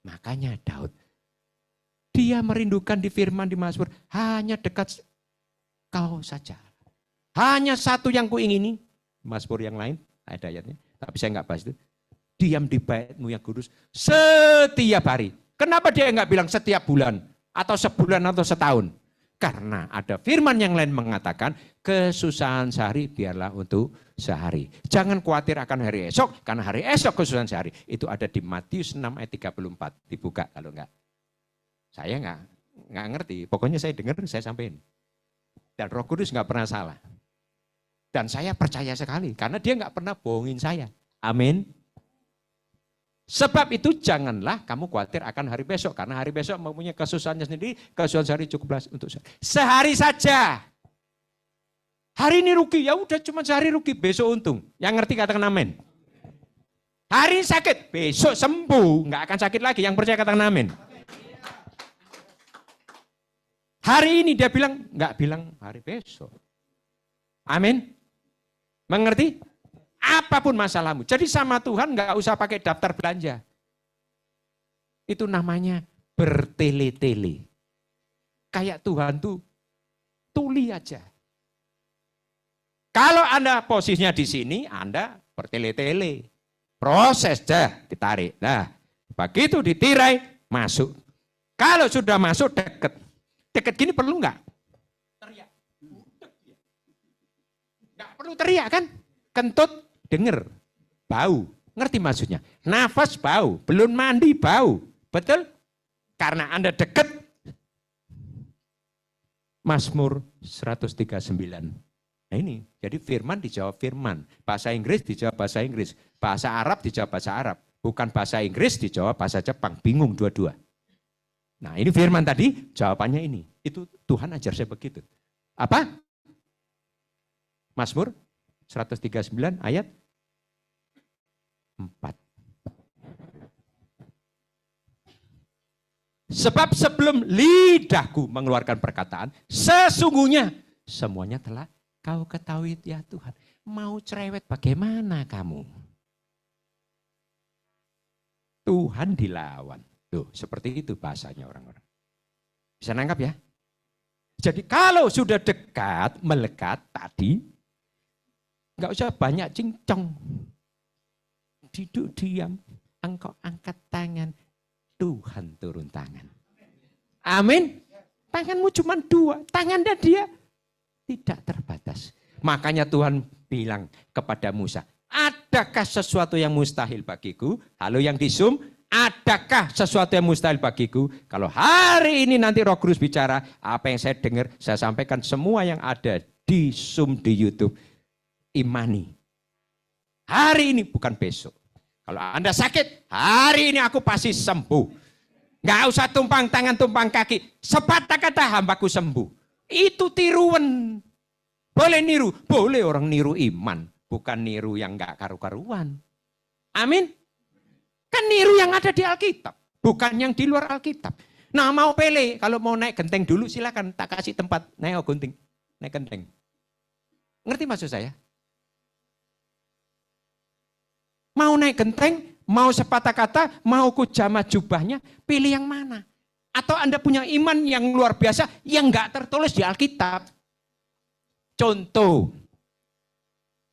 Makanya Daud, dia merindukan di firman di Mazmur, hanya dekat kau saja. Hanya satu yang kuingini, Mazmur yang lain, ada ayatnya, tapi saya nggak bahas itu. Diam di bait-Mu yang kudus setiap hari. Kenapa dia nggak bilang setiap bulan, atau sebulan atau setahun? Karena ada firman yang lain mengatakan, kesusahan sehari biarlah untuk sehari. Jangan khawatir akan hari esok, karena hari esok kesusahan sehari. Itu ada di Matius 6 ayat 34. Dibuka kalau enggak. Saya enggak ngerti, pokoknya saya dengar, saya sampaikan. Dan Roh Kudus enggak pernah salah. Dan saya percaya sekali, karena dia enggak pernah bohongin saya. Amin. Sebab itu janganlah kamu khawatir akan hari besok. Karena hari besok mempunyai kesusahannya sendiri. Kesusahan sehari cukuplah untuk sehari saja. Hari ini rugi, ya udah cuma sehari rugi, besok untung. Yang ngerti katakan amin. Hari ini sakit, besok sembuh. Nggak akan sakit lagi, yang percaya katakan amin. Hari ini dia bilang, nggak bilang hari besok. Amin. Mengerti? Apapun masalahmu. Jadi sama Tuhan nggak usah pakai daftar belanja. Itu namanya bertele-tele. Kayak Tuhan tuh tuli aja. Kalau Anda posisinya di sini, Anda bertele-tele. Proses dah ditarik. Nah, begitu ditirai, masuk. Kalau sudah masuk deket. Deket gini perlu nggak? Teriak. Nggak perlu teriak kan? Kentut. Dengar, bau, ngerti maksudnya? Nafas bau, belum mandi bau, betul? Karena Anda dekat. Mazmur 139. Nah ini, jadi firman dijawab firman, bahasa Inggris dijawab bahasa Inggris, bahasa Arab dijawab bahasa Arab, bukan bahasa Inggris dijawab bahasa Jepang, bingung dua-dua. Nah ini firman tadi, jawabannya ini. Itu Tuhan ajar saya begitu. Apa? Mazmur 139 ayat 4. Sebab sebelum lidahku mengeluarkan perkataan, sesungguhnya semuanya telah kau ketahui ya Tuhan. Mau cerewet bagaimana kamu? Tuhan dilawan. Tuh, seperti itu bahasanya orang-orang. Bisa nangkap ya? Jadi kalau sudah dekat, melekat tadi, nggak usah banyak cincong. Duduk diam, engkau angkat tangan, Tuhan turun tangan. Amin. Tanganmu cuma dua, tangannya dia tidak terbatas. Makanya Tuhan bilang kepada Musa, adakah sesuatu yang mustahil bagiku? Halo yang di Zoom, adakah sesuatu yang mustahil bagiku? Kalau hari ini nanti Roh Kudus bicara, apa yang saya dengar, saya sampaikan semua yang ada di Zoom, di YouTube. Imani. Hari ini bukan besok. Kalau Anda sakit, hari ini aku pasti sembuh. Nggak usah tumpang tangan, tumpang kaki. Sepatah kata hambaku sembuh. Itu tiruan. Boleh niru? Boleh orang niru iman. Bukan niru yang nggak karu-karuan. Amin. Kan niru yang ada di Alkitab. Bukan yang di luar Alkitab. Nah mau pele, kalau mau naik genteng dulu silakan. Tak kasih tempat, naik gunting. Naik genteng. Ngerti maksud saya? Mau naik genteng, mau sepatah kata, mau kujama jubahnya, pilih yang mana? Atau Anda punya iman yang luar biasa yang nggak tertulis di Alkitab. Contoh,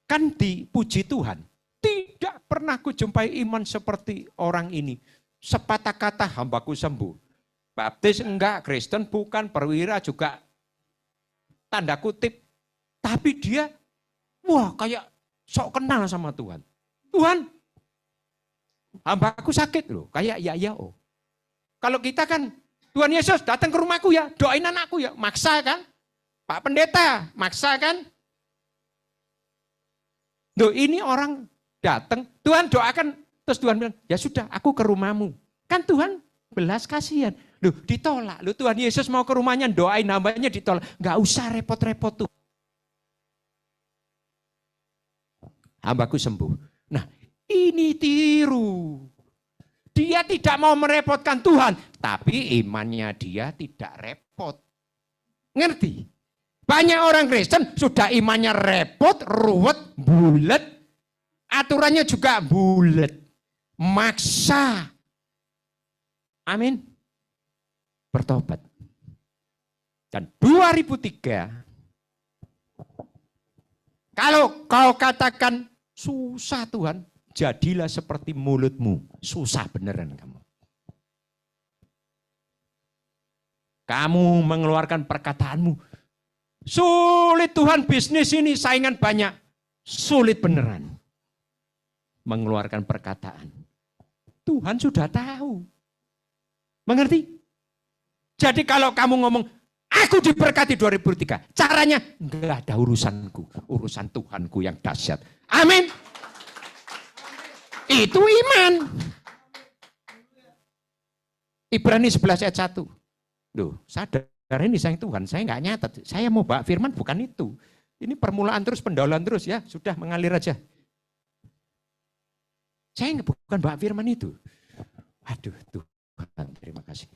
kan dipuji Tuhan. Tidak pernah kujumpai iman seperti orang ini. Sepatah kata hambaku sembuh. Baptis enggak, Kristen bukan, perwira juga tanda kutip. Tapi dia, wah kayak sok kenal sama Tuhan. Tuhan, hambaku sakit loh, kayak ya oh. Kalau kita kan, Tuhan Yesus datang ke rumahku ya, doain anakku ya, maksa kan? Pak Pendeta, maksa kan? Loh ini orang datang, Tuhan doakan, terus Tuhan bilang, ya sudah aku ke rumahmu. Kan Tuhan belas kasihan. Loh ditolak, loh Tuhan Yesus mau ke rumahnya, doain hambanya ditolak. Nggak usah repot-repot tuh. Hambaku sembuh. Nah ini tiru. tidak mau merepotkan Tuhan, tapi imannya dia tidak repot. Ngerti? Banyak orang Kristen sudah imannya repot, ruwet, bulet, aturannya juga bulet, maksa. Amin. Bertobat. Dan 2003, kalau kau katakan susah Tuhan, jadilah seperti mulutmu. Susah beneran kamu. Kamu mengeluarkan perkataanmu. Sulit Tuhan, bisnis ini saingan banyak. Sulit beneran. Mengeluarkan perkataan. Tuhan sudah tahu. Mengerti? Jadi kalau kamu ngomong, aku diberkati 2003. Caranya, enggak ada urusanku. Urusan Tuhanku yang dahsyat. Amin. Itu iman. Ibrani 11 ayat 1. Loh, sadar ini sayang Tuhan, saya enggak nyatet. Saya mau bawa firman bukan itu. Ini permulaan terus, pendahuluan terus ya. Sudah mengalir aja. Saya bukan bawa firman itu. Aduh, Tuhan, terima kasih.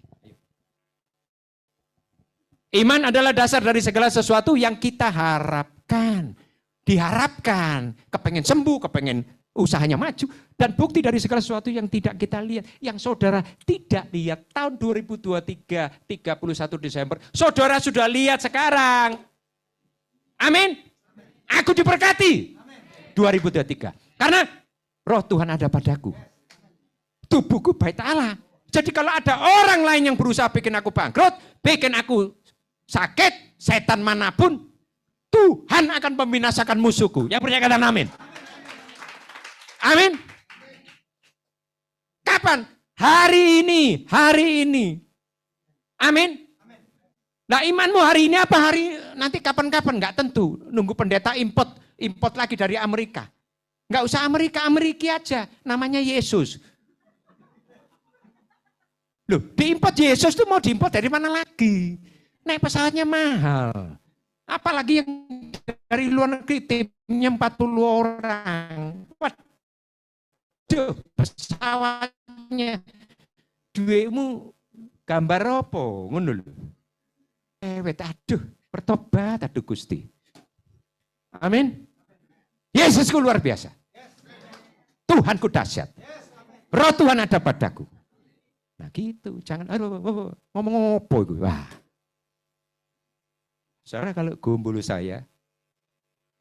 Iman adalah dasar dari segala sesuatu yang kita harapkan. Diharapkan. Kepengen sembuh, kepengen usahanya maju. Dan bukti dari segala sesuatu yang tidak kita lihat. Yang saudara tidak lihat tahun 2023, 31 Desember. Saudara sudah lihat sekarang. Amin. Aku diberkati. 2023. Karena roh Tuhan ada padaku. Tubuhku bait Allah. Jadi kalau ada orang lain yang berusaha bikin aku bangkrut, bikin aku sakit, setan manapun, Tuhan akan membinasakan musuhku. Yang percaya katakan amin. Amin. Kapan? Hari ini. Amin. Nah imanmu hari ini apa? Nanti kapan-kapan nggak tentu. Nunggu pendeta import lagi dari Amerika. Nggak usah Amerika aja. Namanya Yesus. Loh, diimport Yesus tuh mau diimport dari mana lagi? Naik pesawatnya mahal. Apalagi yang dari luar negeri timnya 40 orang. Waduh, pesawatnya duitmu gambar apa? Ngono lho. Aduh, bertobat, aduh Gusti. Amin. Yesusku luar biasa. Tuhanku dahsyat. Roh Tuhan ada padaku. Nah gitu, jangan ngomong apa itu. Wah. Saudara kalau gombol saya,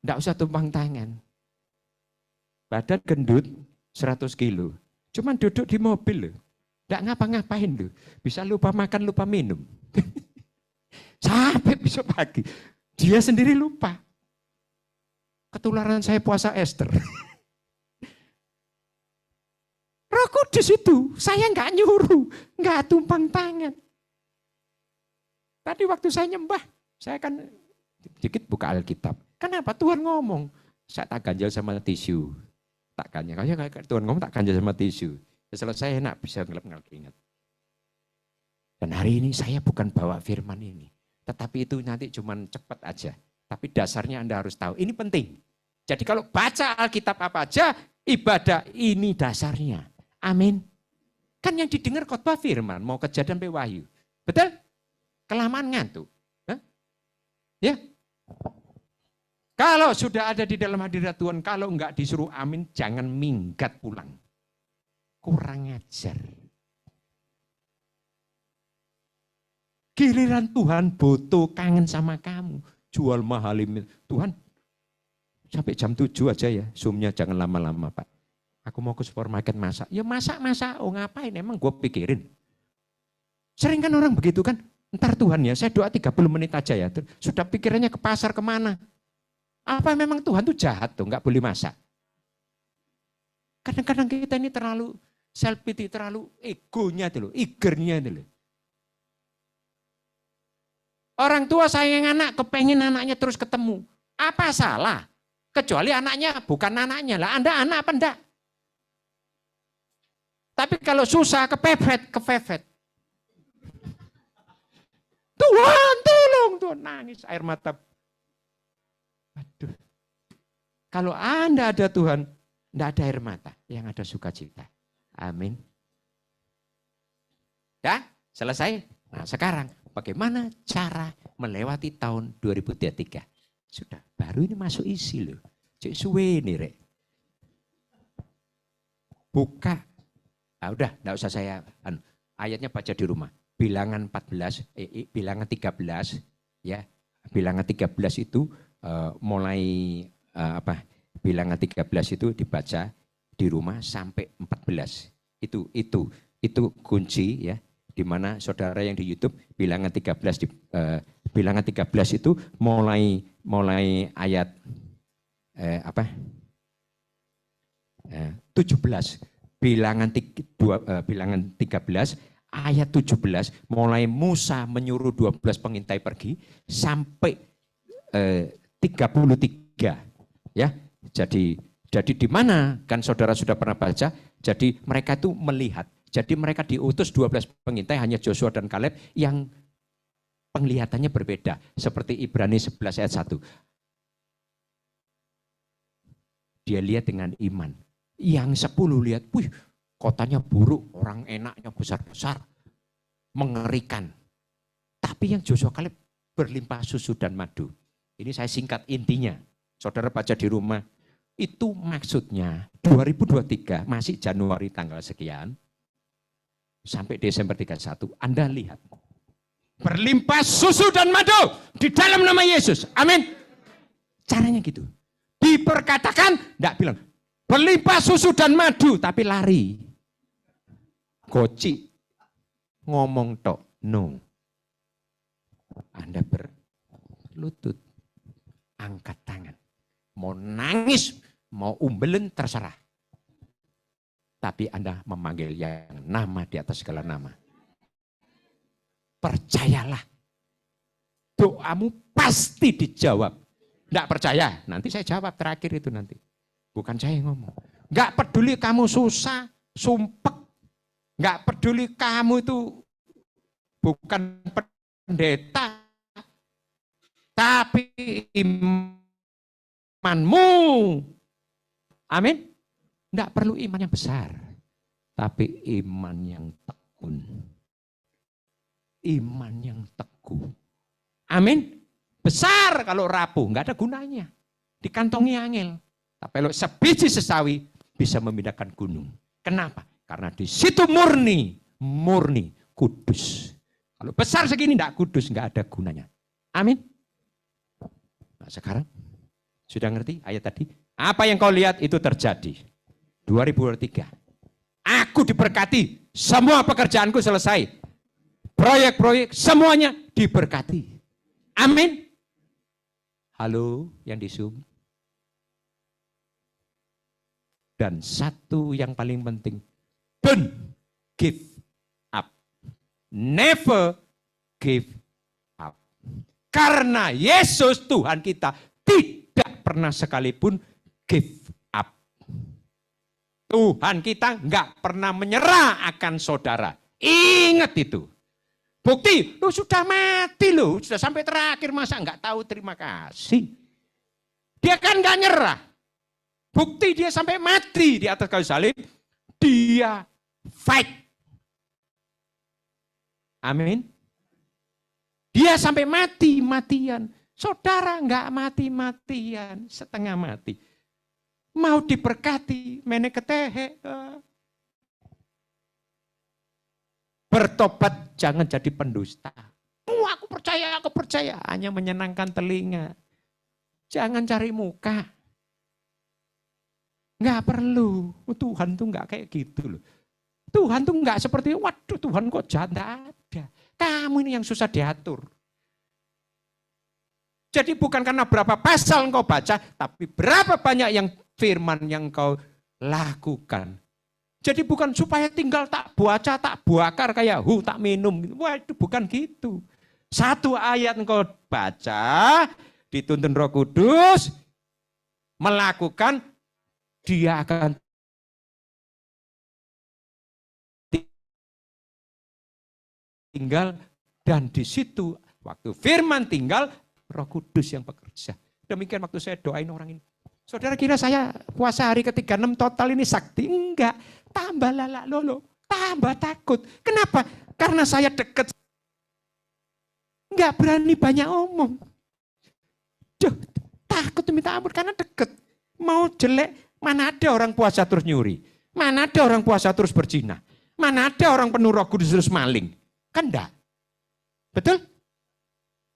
enggak usah tumpang tangan. Badan gendut 100 kilo. Cuman duduk di mobil loh. Enggak ngapa-ngapain loh. Bisa lupa makan, lupa minum. Sampai besok pagi. Dia sendiri lupa. Ketularan saya puasa Ester. Roh Kudus itu, saya enggak nyuruh. Enggak tumpang tangan. Tadi waktu saya nyembah, saya kan dikit buka Alkitab. Kenapa Tuhan ngomong? Saya tak ganjal sama tisu. Tak ganjal. Tuhan ngomong tak ganjal sama tisu. Selesai enak bisa ngelap-ngelap ingat. Dan hari ini saya bukan bawa firman ini. Tetapi itu nanti cuma cepat aja. Tapi dasarnya Anda harus tahu. Ini penting. Jadi kalau baca Alkitab apa aja, ibadah ini dasarnya. Amin. Kan yang didengar khotbah firman, mau kejadian sampai wahyu. Betul? Kelamaan ngantuk. Hah? Ya. Kalau sudah ada di dalam hadirat Tuhan, kalau enggak disuruh amin, jangan minggat pulang. Kurang ajar. Giliran Tuhan butuh kangen sama kamu. Jual mahalim. Tuhan, sampai jam 7 aja ya, Zoom-nya jangan lama-lama Pak. Aku mau ke supermarket masak. Ya masak. Oh ngapain, emang gue pikirin. Sering kan orang begitu kan. Ntar Tuhan ya, saya doa 30 menit aja ya. Sudah pikirannya ke pasar kemana. Apa memang Tuhan tuh jahat tuh, nggak boleh masak. Kadang-kadang kita ini terlalu self-pity, terlalu egonya dulu, igernya dulu. Orang tua sayang anak, kepengen anaknya terus ketemu. Apa salah? Kecuali anaknya bukan anaknya lah. Anda anak apa enggak? Tapi kalau susah kepepet. Tuhan tolong, Tuhan nangis air mata. Aduh. Kalau Anda ada Tuhan, enggak ada air mata, yang ada sukacita. Amin. Dah, selesai. Nah sekarang bagaimana cara melewati tahun 2023? Sudah, baru ini masuk isi loh. Cek suwe nih rek. Buka. Nah, udah, enggak usah saya ayatnya baca di rumah. Bilangan 14, bilangan 13 ya. Bilangan 13 itu mulai bilangan 13 itu dibaca di rumah sampai 14. Itu kunci ya. Di mana saudara yang di YouTube bilangan 13 bilangan 13 itu mulai ayat 17. Bilangan 13 ayat 17 mulai Musa menyuruh 12 pengintai pergi sampai 33 ya. Jadi di mana kan saudara sudah pernah baca, jadi mereka itu melihat. Jadi mereka diutus 12 pengintai, hanya Joshua dan Kaleb yang penglihatannya berbeda seperti Ibrani 11 ayat 1. Dia lihat dengan iman. Yang 10 lihat, wih, kotanya buruk, orang enaknya besar-besar, mengerikan. Tapi yang Joshua Kaleb berlimpah susu dan madu. Ini saya singkat intinya. Saudara baca di rumah. Itu maksudnya 2023 masih Januari tanggal sekian sampai Desember 31. Anda lihat. Berlimpah susu dan madu di dalam nama Yesus. Amin. Caranya gitu. Diperkatakan, enggak bilang berlimpah susu dan madu, tapi lari. Goci. Ngomong tok. No. Anda berlutut. Angkat tangan. Mau nangis, mau umbelen, terserah. Tapi Anda memanggil yang nama di atas segala nama. Percayalah. Doamu pasti dijawab. Enggak percaya, nanti saya jawab terakhir itu nanti. Bukan saya yang ngomong. Enggak peduli kamu susah, sumpek. Enggak peduli kamu itu bukan pendeta. Tapi imanmu. Amin. Enggak perlu iman yang besar. Tapi iman yang tekun. Iman yang teguh. Amin. Besar kalau rapuh, enggak ada gunanya. Dikantongi angel. Tapi kalau sebiji sesawi bisa memindahkan gunung. Kenapa? Karena di situ murni kudus. Kalau besar segini enggak kudus, enggak ada gunanya. Amin. Nah, sekarang sudah ngerti ayat tadi? Apa yang kau lihat itu terjadi. 2023. Aku diberkati, semua pekerjaanku selesai. Proyek-proyek semuanya diberkati. Amin. Halo yang di Zoom. Dan satu yang paling penting, don't give up. Never give up. Karena Yesus Tuhan kita tidak pernah sekalipun give up. Tuhan kita enggak pernah menyerah akan saudara. Ingat itu. Bukti, lu sudah mati lu, sudah sampai terakhir masa enggak tahu terima kasih. Dia kan enggak nyerah. Bukti dia sampai mati di atas kayu salib, dia fight. Amin. Dia sampai mati-matian. Saudara enggak mati-matian, setengah mati. Mau diberkati, meneketehe. Bertobat, jangan jadi pendusta. Oh, aku percaya. Hanya menyenangkan telinga. Jangan cari muka. Enggak perlu. Tuhan tuh enggak kayak gitu loh. Tuhan tuh enggak seperti, waduh Tuhan kok jahat. Enggak ada. Kamu ini yang susah diatur. Jadi bukan karena berapa pasal engkau baca, tapi berapa banyak yang firman yang kau lakukan. Jadi bukan supaya tinggal tak baca, tak buakar kayak tak minum. Wah itu bukan gitu. Satu ayat engkau baca, dituntun Roh Kudus, melakukan, dia akan tinggal, dan di situ waktu firman tinggal, Roh Kudus yang bekerja. Demikian waktu saya doain orang ini. Saudara kira saya puasa hari ke-36 total ini sakti? Enggak. Tambah lalak lolo, tambah takut. Kenapa? Karena saya dekat, nggak berani banyak omong. Duh, takut minta ampun karena dekat. Mau jelek, mana ada orang puasa terus nyuri. Mana ada orang puasa terus berzina. Mana ada orang penuh Roh Kudus terus maling. Kan enggak. Betul?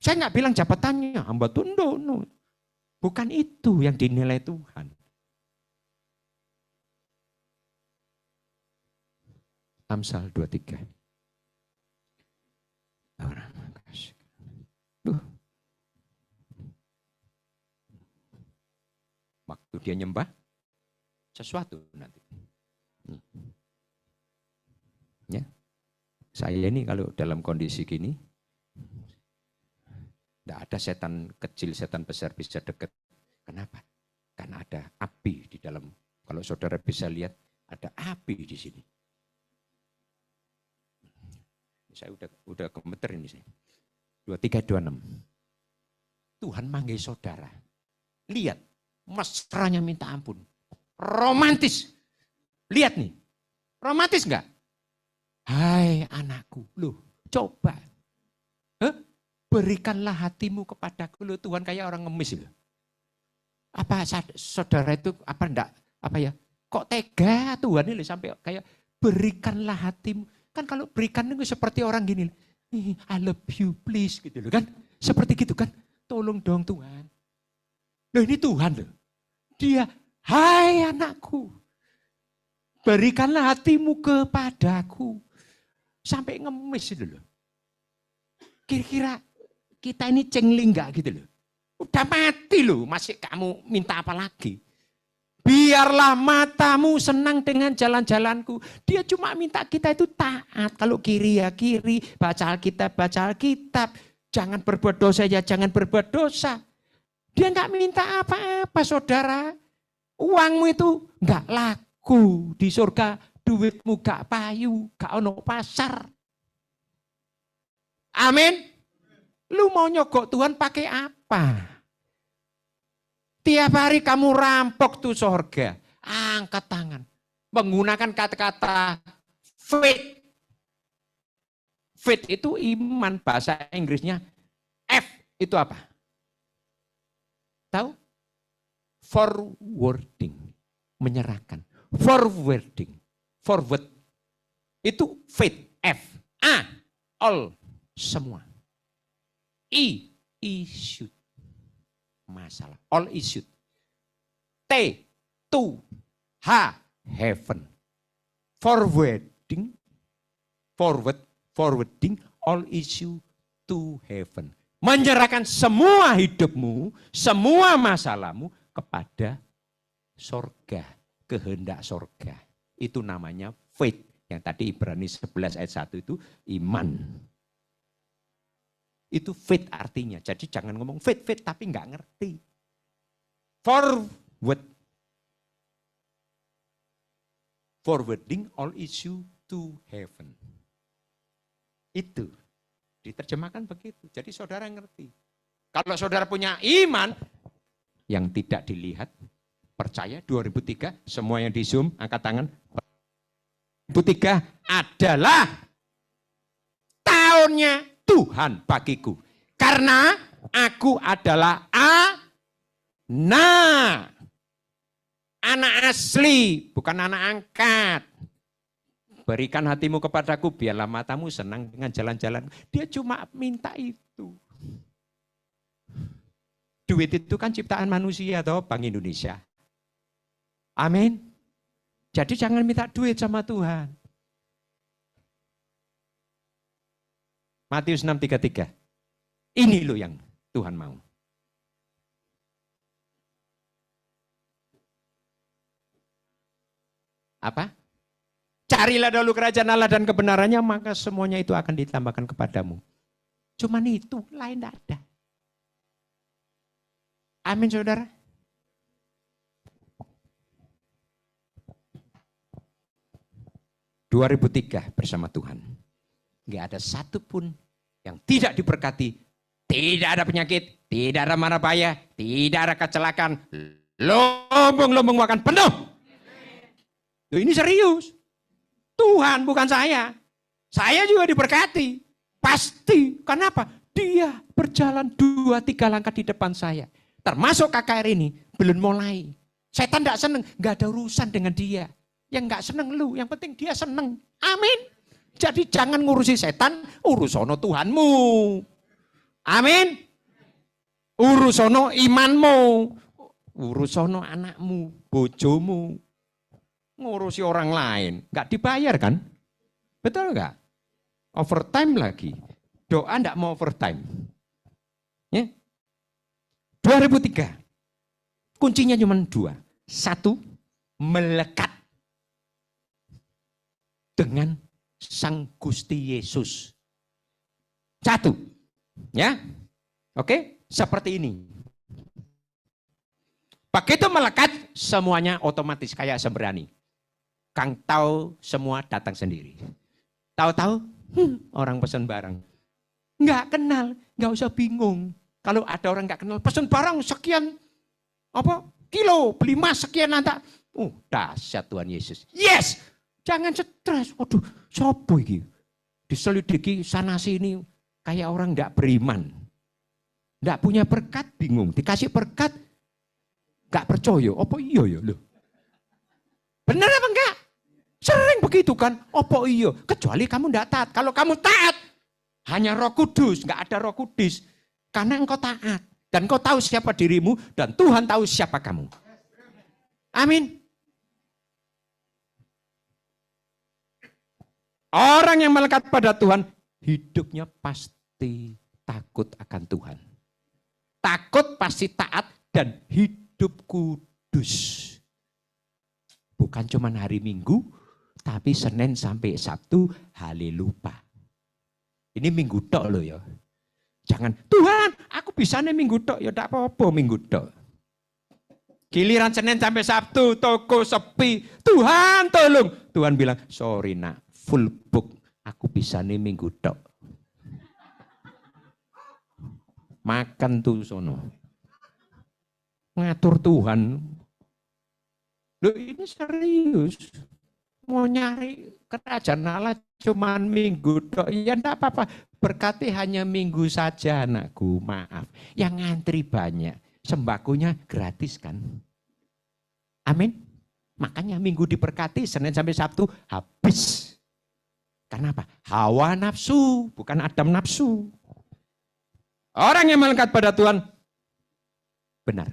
Saya nggak bilang jabatannya, hamba tunduk. No. Bukan itu yang dinilai Tuhan. Amsal 23. Waktu dia nyembah sesuatu nanti. Ya. Saya ini kalau dalam kondisi gini, tidak ada setan kecil, setan besar bisa dekat. Kenapa? Karena ada api di dalam. Kalau saudara bisa lihat, ada api di sini. Saya udah gemeter ini. 23:26. Tuhan manggil saudara. Lihat, mesranya minta ampun. Romantis. Lihat nih, romantis enggak? Hai anakku, loh coba. Berikanlah hatimu kepadaku, loh Tuhan kayak orang ngemis loh. Apa saudara itu apa enggak? Apa ya? Kok tega Tuhan ini sampai kayak berikanlah hatimu. Kan kalau berikan itu seperti orang gini. I love you please gitu loh kan. Seperti gitu kan. Tolong dong Tuhan. Loh ini Tuhan loh. Dia, hai anakku. Berikanlah hatimu kepadaku. Sampai ngemis itu loh. Kira-kira kita ini cengling enggak gitu loh. Udah mati loh, masih kamu minta apa lagi? Biarlah matamu senang dengan jalan-jalanku. Dia cuma minta kita itu taat. Kalau kiri ya kiri, baca Alkitab, baca Alkitab. Jangan berbuat dosa ya jangan berbuat dosa. Dia enggak minta apa-apa saudara. Uangmu itu enggak laku di surga. Duitmu gak payu, gak ono pasar. Amin. Lu mau nyogok Tuhan pakai apa? Tiap hari kamu rampok tuh surga. Angkat tangan. Menggunakan kata-kata faith. Faith itu iman, bahasa Inggrisnya F itu apa? Tahu? Forwarding. Menyerahkan. Forwarding. Forward. Itu faith. F. A. All. Semua. I. Issued. Masalah. All issued. T. To. H. Heaven. Forwarding. Forwarding. All issue to heaven. Menyerahkan semua hidupmu, semua masalahmu kepada sorga. Kehendak sorga. Itu namanya faith. Yang tadi Ibrani 11 ayat 1 itu iman. Itu faith artinya. Jadi jangan ngomong faith tapi nggak ngerti. Forwarding all issue to heaven. Itu. Diterjemahkan begitu. Jadi saudara ngerti. Kalau saudara punya iman yang tidak dilihat, percaya 2003, semua yang di Zoom, angkat tangan. 2003 adalah tahunnya Tuhan bagiku. Karena aku adalah anak asli, bukan anak angkat. Berikan hatimu kepadaku, biarlah matamu senang dengan jalan-jalan. Dia cuma minta itu. Duit itu kan ciptaan manusia atau Bank Indonesia. Amin. Jadi jangan minta duit sama Tuhan. Matius 6:33. Ini loh yang Tuhan mau. Apa? Carilah dahulu kerajaan Allah dan kebenarannya, maka semuanya itu akan ditambahkan kepadamu. Cuman itu, lain tidak ada. Amin saudara. (2003) bersama Tuhan. Nggak ada satupun yang tidak diberkati, tidak ada penyakit, tidak ada mara bahaya, tidak ada kecelakaan. Lumbung-lumbung akan penuh. Loh, ini serius. Tuhan bukan saya. Saya juga diberkati. Pasti. Kenapa? Dia berjalan 2-3 langkah di depan saya. Termasuk KKR ini belum mulai. Setan tidak senang, nggak ada urusan dengan dia. Yang nggak senang lu, yang penting dia senang. Amin. Jadi jangan ngurusi setan, urusono Tuhanmu. Amin. Urusono imanmu, urusono anakmu, bojomu. Ngurusi orang lain, nggak dibayar kan? Betul nggak? Overtime lagi. Doa nggak mau overtime. Ya. 2003. Kuncinya cuma 2. 1, melekat dengan Sang Gusti Yesus. 1. Ya. Oke, seperti ini. Begitu melekat, semuanya otomatis kayak sembrani. Kang tahu semua datang sendiri. Tahu-tahu orang pesan barang. Nggak kenal, nggak usah bingung. Kalau ada orang nggak kenal, pesan barang sekian kilo, beli mas sekian nanti. Dahsyat Tuhan Yesus. Yes, jangan stres. Waduh, sopo iki? Diselidiki sana sini kayak orang nggak beriman. Nggak punya berkat, bingung. Dikasih berkat, nggak percaya. Apa iya ya loh? Benar apa enggak? Sering begitu kan? Apa iya? Kecuali kamu nggak taat. Kalau kamu taat, hanya Roh Kudus, nggak ada Roh Kudus. Karena engkau taat. Dan engkau tahu siapa dirimu, dan Tuhan tahu siapa kamu. Amin. Orang yang melekat pada Tuhan, hidupnya pasti takut akan Tuhan. Takut pasti taat dan hidup kudus. Bukan cuma hari Minggu, tapi Senin sampai Sabtu, haleluya. Ini Minggu tok loh ya. Jangan, Tuhan aku bisa nih Minggu tok, ya tidak apa-apa Minggu tok. Giliran Senin sampai Sabtu, toko sepi, Tuhan tolong. Tuhan bilang, sorry nak, full book, aku bisa nih Minggu tok. Makan tuh sono. Ngatur Tuhan. Loh ini serius. Mau nyari kerajaan Allah cuman Minggu tok. Ya enggak apa-apa. Berkati hanya Minggu saja anakku. Maaf. Yang ngantri banyak. Sembakonya gratis kan. Amin. Makanya Minggu diberkati. Senin sampai Sabtu habis. Karena apa? Hawa nafsu. Bukan Adam nafsu. Orang yang melekat pada Tuhan, benar.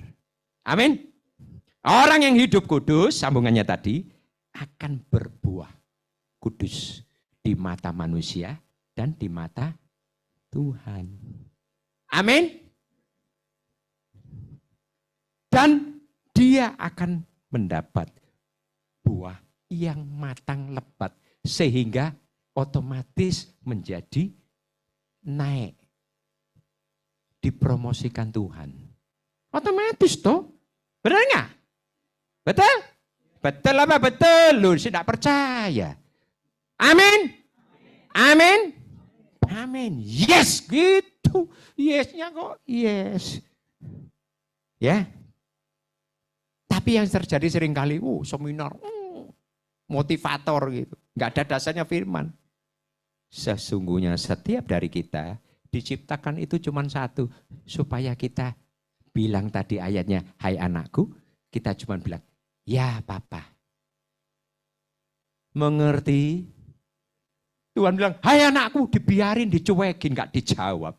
Amin. Orang yang hidup kudus, sambungannya tadi, akan berbuah kudus di mata manusia dan di mata Tuhan. Amin. Dan dia akan mendapat buah yang matang lebat, sehingga otomatis menjadi naik. Dipromosikan Tuhan. Otomatis toh. Benar nggak? Betul? Betul apa? Betul. Lu tidak percaya. Amin. Amin. Amin. Yes gitu. Yesnya kok yes. Ya. Tapi yang terjadi seringkali, seminar, motivator gitu. Nggak ada dasarnya firman. Sesungguhnya setiap dari kita diciptakan itu cuma satu, supaya kita bilang tadi ayatnya, hai anakku, kita cuma bilang, ya papa. Mengerti? Tuhan bilang, hai anakku, dibiarin, dicuekin, gak dijawab.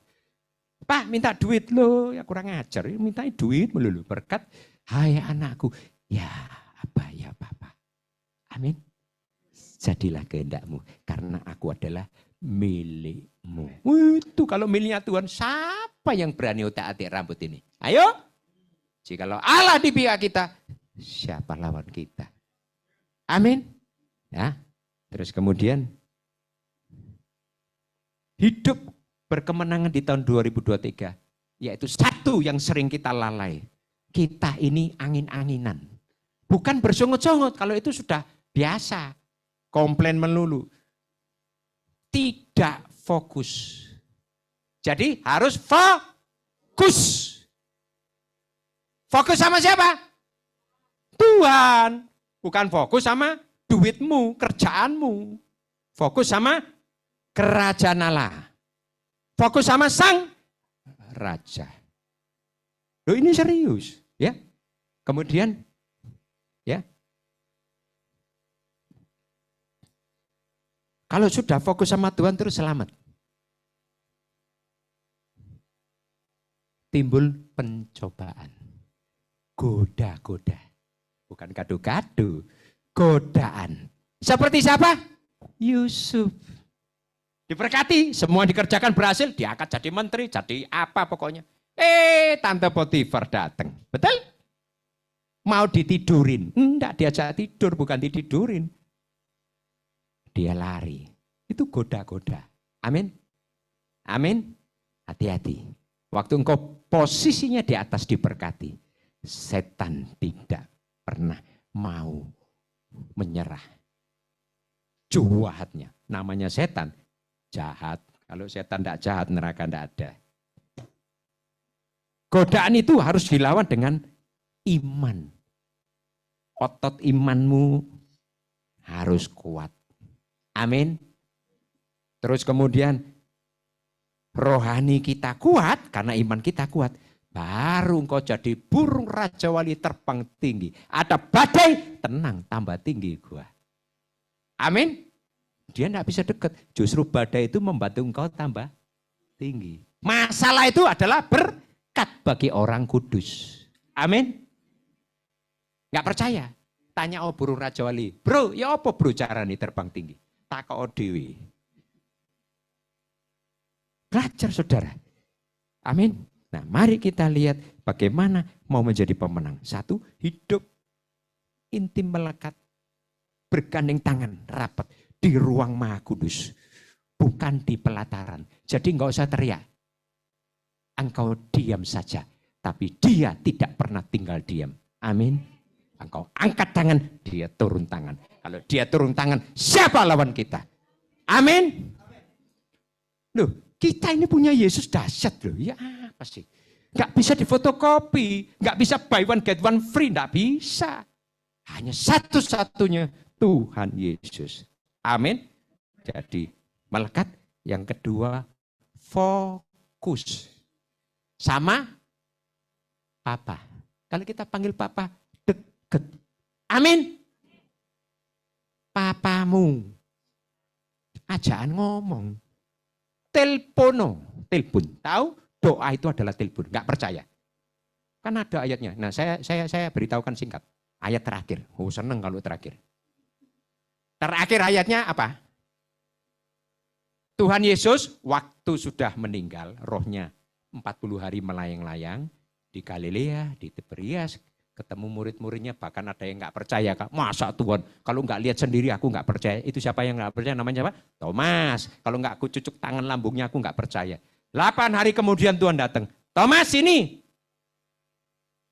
Pak minta duit lo, ya kurang ajar, minta duit melulu, berkat, hai anakku, ya apa ya papa. Amin. Jadilah kehendakmu, karena aku adalah milikmu. Itu kalau miliknya Tuhan, siapa yang berani utak-atik rambut ini? Ayo. Jikalau Allah di pihak kita, siapa lawan kita? Amin. Ya. Terus kemudian hidup berkemenangan di tahun 2023, yaitu satu yang sering kita lalai. Kita ini angin-anginan. Bukan bersungut-sungut, kalau itu sudah biasa. Komplain melulu. Tidak fokus. Jadi harus fokus. Fokus sama siapa? Tuhan. Bukan fokus sama duitmu, kerjaanmu. Fokus sama kerajaan Allah. Fokus sama sang raja. Loh, ini serius, ya. Kemudian, ya. Kalau sudah fokus sama Tuhan terus selamat. Timbul pencobaan. Goda-goda. Bukan gado-gado. Godaan. Seperti siapa? Yusuf. Diberkati, semua dikerjakan berhasil, diangkat jadi menteri, jadi apa pokoknya. Tante Potifar datang. Betul? Mau ditidurin. Enggak, diajak tidur, bukan ditidurin. Dia lari. Itu goda-goda. Amin. Amin. Hati-hati. Waktu engkau posisinya di atas diberkati, setan tidak pernah mau menyerah. Jahatnya, namanya setan, jahat. Kalau setan tidak jahat, neraka tidak ada. Godaan itu harus dilawan dengan iman. Otot imanmu harus kuat. Amin. Terus kemudian rohani kita kuat, karena iman kita kuat. Baru engkau jadi burung Raja Wali terbang tinggi. Ada badai, tenang, tambah tinggi gua. Amin. Dia tidak bisa dekat. Justru badai itu membantu engkau tambah tinggi. Masalah itu adalah berkat bagi orang kudus. Amin. Enggak percaya? Tanya burung Raja Wali. Bro, ya apa bro caranya terbang tinggi? Takok dewi. Belajar saudara. Amin. Nah, mari kita lihat bagaimana mau menjadi pemenang. Satu, hidup intim melekat, bergandeng tangan rapat di ruang Maha Kudus, bukan di pelataran. Jadi enggak usah teriak. Engkau diam saja, tapi dia tidak pernah tinggal diam. Amin. Engkau angkat tangan, dia turun tangan. Kalau dia turun tangan, siapa lawan kita? Amin. Loh, kita ini punya Yesus dahsyat loh. Ya apa sih? Gak bisa difotokopi. Gak bisa buy one get one free. Gak bisa. Hanya satu-satunya Tuhan Yesus. Amin. Jadi melekat. Yang kedua, fokus. Sama Papa. Kalau kita panggil Papa, deket. Amin. Papamu. Ajaan ngomong. Telepon. Tahu? Doa itu adalah telepon. Enggak percaya. Kan ada ayatnya. Nah, saya beritahukan singkat. Ayat terakhir. Oh, seneng kalau terakhir. Terakhir ayatnya apa? Tuhan Yesus waktu sudah meninggal, rohnya 40 hari melayang-layang di Galilea, di Tiberias, ketemu murid-muridnya, bahkan ada yang enggak percaya. Masa Tuhan, kalau enggak lihat sendiri aku enggak percaya. Itu siapa yang enggak percaya? Namanya apa? Thomas. Kalau enggak aku cucuk tangan lambungnya aku enggak percaya. 8 hari kemudian Tuhan datang. Thomas ini.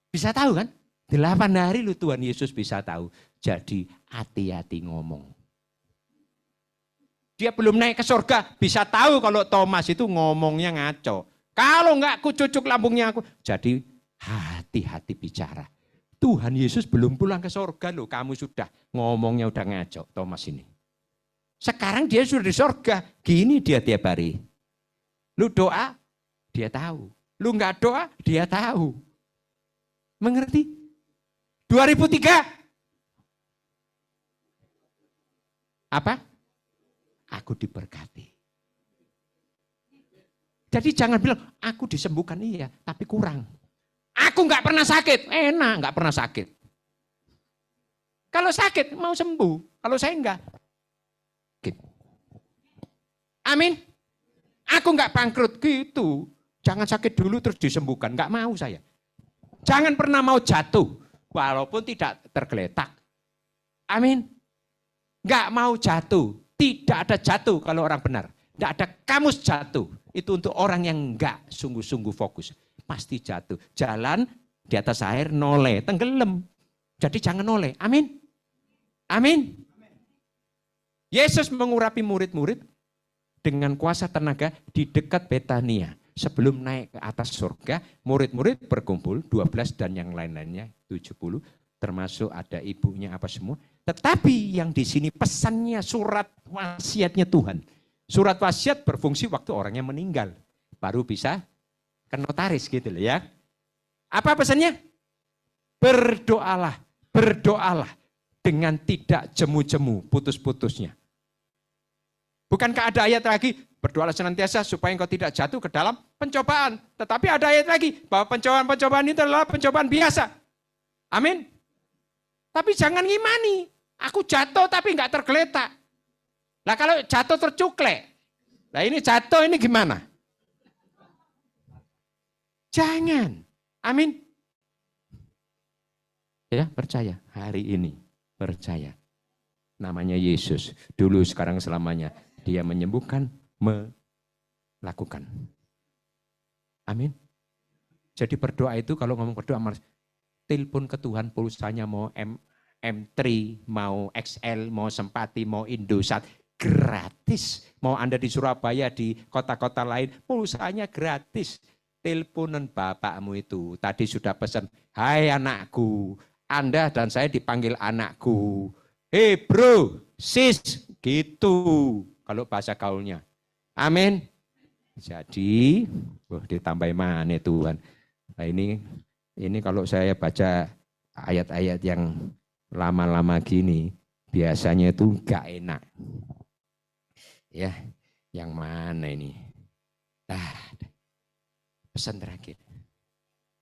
Bisa tahu kan? 8 hari lu Tuhan Yesus bisa tahu. Jadi hati-hati ngomong. Dia belum naik ke surga, bisa tahu kalau Thomas itu ngomongnya ngaco. Kalau enggak aku cucuk lambungnya aku. Jadi hati-hati bicara. Tuhan Yesus belum pulang ke surga loh, kamu sudah ngomongnya udah ngaco Thomas ini. Sekarang dia sudah di surga, gini dia tiap hari. Lu doa, dia tahu. Lu enggak doa, dia tahu. Mengerti? 2003. Apa? Aku diberkati. Jadi jangan bilang, aku disembuhkan iya, tapi kurang. Aku enggak pernah sakit, enak enggak pernah sakit. Kalau sakit mau sembuh, kalau saya enggak. Amin. Aku enggak bangkrut gitu. Jangan sakit dulu terus disembuhkan, enggak mau saya. Jangan pernah mau jatuh, walaupun tidak tergeletak. Amin. Enggak mau jatuh, tidak ada jatuh kalau orang benar. Enggak ada kamus jatuh, itu untuk orang yang enggak sungguh-sungguh fokus. Pasti jatuh. Jalan di atas air noleh, tenggelam. Jadi jangan noleh. Amin. Amin. Yesus mengurapi murid-murid dengan kuasa tenaga di dekat Betania. Sebelum naik ke atas surga, murid-murid berkumpul, 12 dan yang lain-lainnya 70, termasuk ada ibunya apa semua. Tetapi yang di sini pesannya, surat wasiatnya Tuhan. Surat wasiat berfungsi waktu orangnya meninggal. Baru bisa ke notaris gitu loh ya. Apa pesannya? Berdoalah, berdoalah dengan tidak jemu-jemu, putus-putusnya. Bukankah ada ayat lagi, berdoalah senantiasa supaya engkau tidak jatuh ke dalam pencobaan. Tetapi ada ayat lagi, bahwa pencobaan-pencobaan itu adalah pencobaan biasa. Amin. Tapi jangan ngimani, aku jatuh tapi nggak tergeletak. Nah kalau jatuh tercuklek, nah ini jatuh ini gimana? Jangan, amin. Ya percaya, hari ini percaya. Namanya Yesus, dulu sekarang selamanya. Dia menyembuhkan, melakukan. Amin. Jadi berdoa itu kalau ngomong berdoa, telepon ke Tuhan pulsanya mau M3, mau XL, mau Sempati, mau Indosat, gratis. Mau Anda di Surabaya, di kota-kota lain, pulsanya gratis. Teleponan bapakmu itu, tadi sudah pesan, hai anakku, Anda dan saya dipanggil anakku. Hei bro, sis, gitu. Kalau bahasa gaulnya. Amin. Jadi, ditambah mana Tuhan. Nah ini kalau saya baca ayat-ayat yang lama-lama gini, biasanya itu gak enak. Ya, yang mana ini? Pesan terakhir.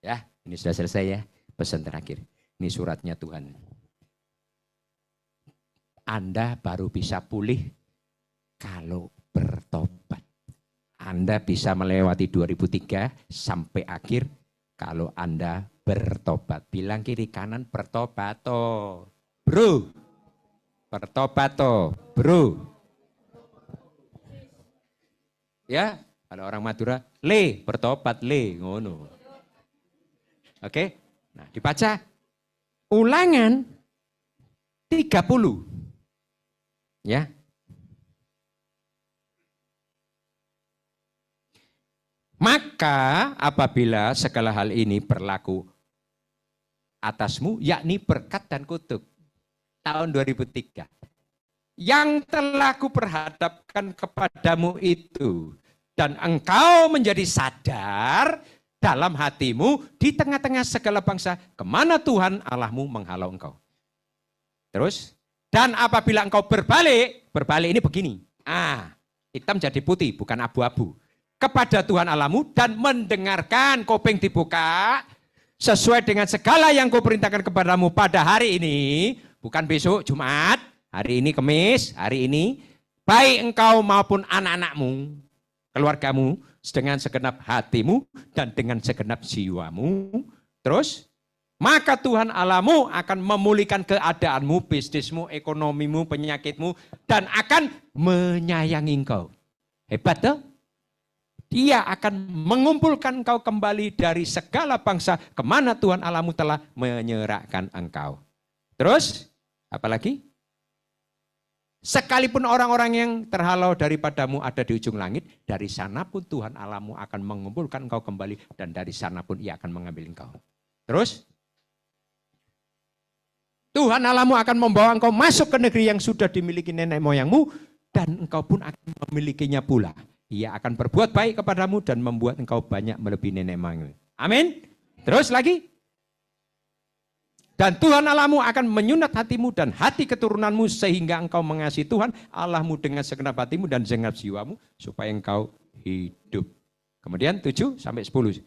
Ya, ini sudah selesai ya. Pesan terakhir. Ini suratnya Tuhan. Anda baru bisa pulih kalau bertobat. Anda bisa melewati 2003 sampai akhir kalau Anda bertobat. Bilang kiri kanan bertobat toh. Bro. Bertobat toh, bro. Ya, kalau orang Madura, le, bertobat le, ngono. Oke? Nah, dibaca Ulangan 30. Ya. Maka apabila segala hal ini berlaku atasmu, yakni berkat dan kutuk. Tahun 2003. Yang telah kuperhadapkan kepadamu itu. Dan engkau menjadi sadar dalam hatimu di tengah-tengah segala bangsa. Kemana Tuhan Allahmu menghalau engkau. Terus. Dan apabila engkau berbalik ini begini. Hitam jadi putih, bukan abu-abu. Kepada Tuhan Allahmu dan mendengarkan kuping dibuka sesuai dengan segala yang kuperintahkan kepadamu pada hari ini, bukan besok Jumat, hari ini Kamis, hari ini, baik engkau maupun anak-anakmu, keluargamu, dengan segenap hatimu dan dengan segenap jiwamu. Terus, maka Tuhan Allahmu akan memulihkan keadaanmu, bisnismu, ekonomimu, penyakitmu, dan akan menyayangi engkau. Hebat tuh? Dia akan mengumpulkan engkau kembali dari segala bangsa kemana Tuhan Allahmu telah menyerahkan engkau. Terus, apalagi? Sekalipun orang-orang yang terhalau daripadamu ada di ujung langit, dari sana pun Tuhan Allahmu akan mengumpulkan engkau kembali dan dari sana pun Ia akan mengambil engkau. Terus, Tuhan Allahmu akan membawa engkau masuk ke negeri yang sudah dimiliki nenek moyangmu dan engkau pun akan memilikinya pula. Ia akan berbuat baik kepadamu dan membuat engkau banyak melebihi nenek moyangmu. Amin. Terus lagi. Dan Tuhan Allahmu akan menyunat hatimu dan hati keturunanmu sehingga engkau mengasihi Tuhan Allahmu dengan segenap hatimu dan segenap jiwamu supaya engkau hidup. Kemudian 7 sampai 10.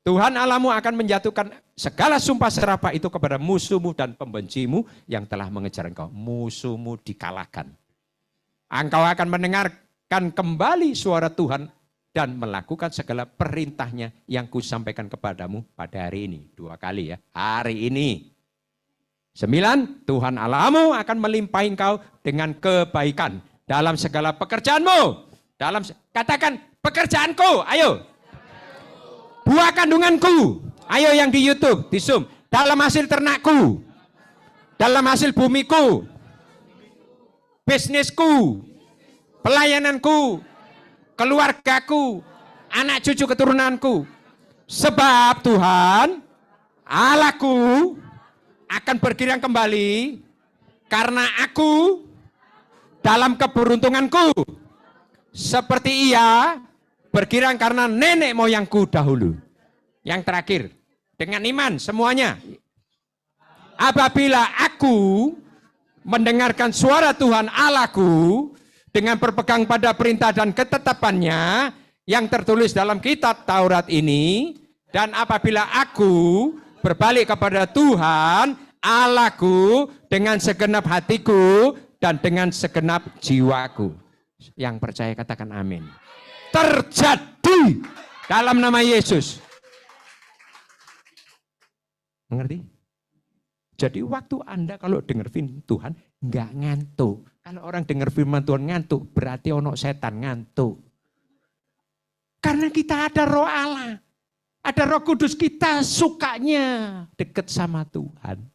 Tuhan Allahmu akan menjatuhkan segala sumpah serapah itu kepada musuhmu dan pembencimu yang telah mengejar engkau. Musuhmu dikalahkan. Engkau akan mendengarkan kembali suara Tuhan dan melakukan segala perintahnya yang kusampaikan kepadamu pada hari ini. 2 kali ya, hari ini. 9, Tuhan Allahmu akan melimpahi engkau dengan kebaikan dalam segala pekerjaanmu. Katakan pekerjaanku, ayo. Buah kandunganku, ayo yang di YouTube, di Zoom. Dalam hasil ternakku, dalam hasil bumiku, bisnisku, pelayananku, keluargaku, anak cucu keturunanku. Sebab Tuhan Allahku akan bergiring kembali karena aku dalam keberuntunganku seperti ia bergirang karena nenek moyangku dahulu. Yang terakhir, dengan iman semuanya. Apabila aku mendengarkan suara Tuhan Allahku dengan berpegang pada perintah dan ketetapannya yang tertulis dalam kitab Taurat ini, dan apabila aku berbalik kepada Tuhan Allahku dengan segenap hatiku dan dengan segenap jiwaku. Yang percaya katakan amin. Terjadi dalam nama Yesus. Mengerti? Jadi waktu Anda kalau dengar firman Tuhan nggak ngantuk. Kalau orang dengar firman Tuhan ngantuk, berarti ono setan ngantuk. Karena kita ada Roh Allah. Ada Roh Kudus, kita sukanya deket sama Tuhan.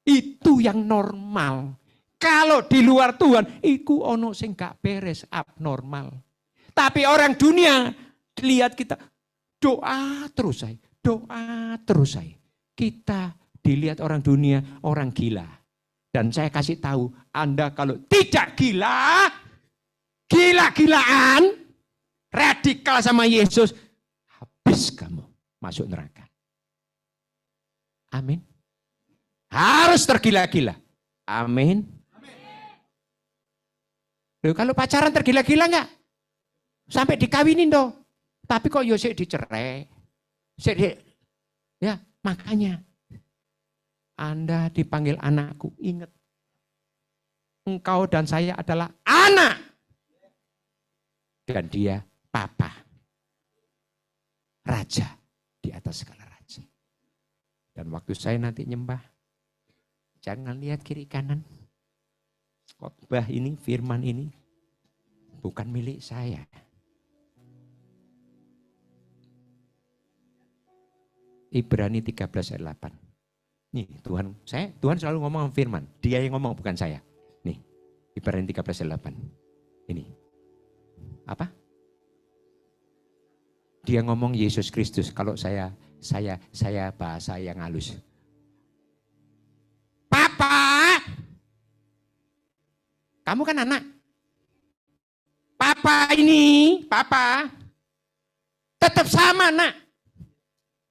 Itu yang normal. Kalau di luar Tuhan, iku ono sing gak beres, abnormal. Tapi orang dunia lihat kita doa terus saya, doa terus saya. Kita dilihat orang dunia, orang gila. Dan saya kasih tahu, Anda kalau tidak gila, gila-gilaan, radikal sama Yesus, habis kamu masuk neraka. Amin. Harus tergila-gila. Amin. Loh, kalau pacaran tergila-gila enggak? Sampai dikawinin dong. Tapi kok Yosef dicerai? Ya, makanya Anda dipanggil anakku. Ingat, engkau dan saya adalah anak. Dan dia papa. Raja di atas segala raja. Dan waktu saya nanti nyembah, jangan lihat kiri kanan. Khotbah ini, firman ini bukan milik saya. Ibrani 13 ayat 8. Nih Tuhan selalu ngomong firman. Dia yang ngomong bukan saya. Nih Ibrani 13 ayat 8. Ini. Apa? Dia ngomong Yesus Kristus. Kalau saya bahasa yang halus. Papa, kamu kan anak. Papa tetap sama nak.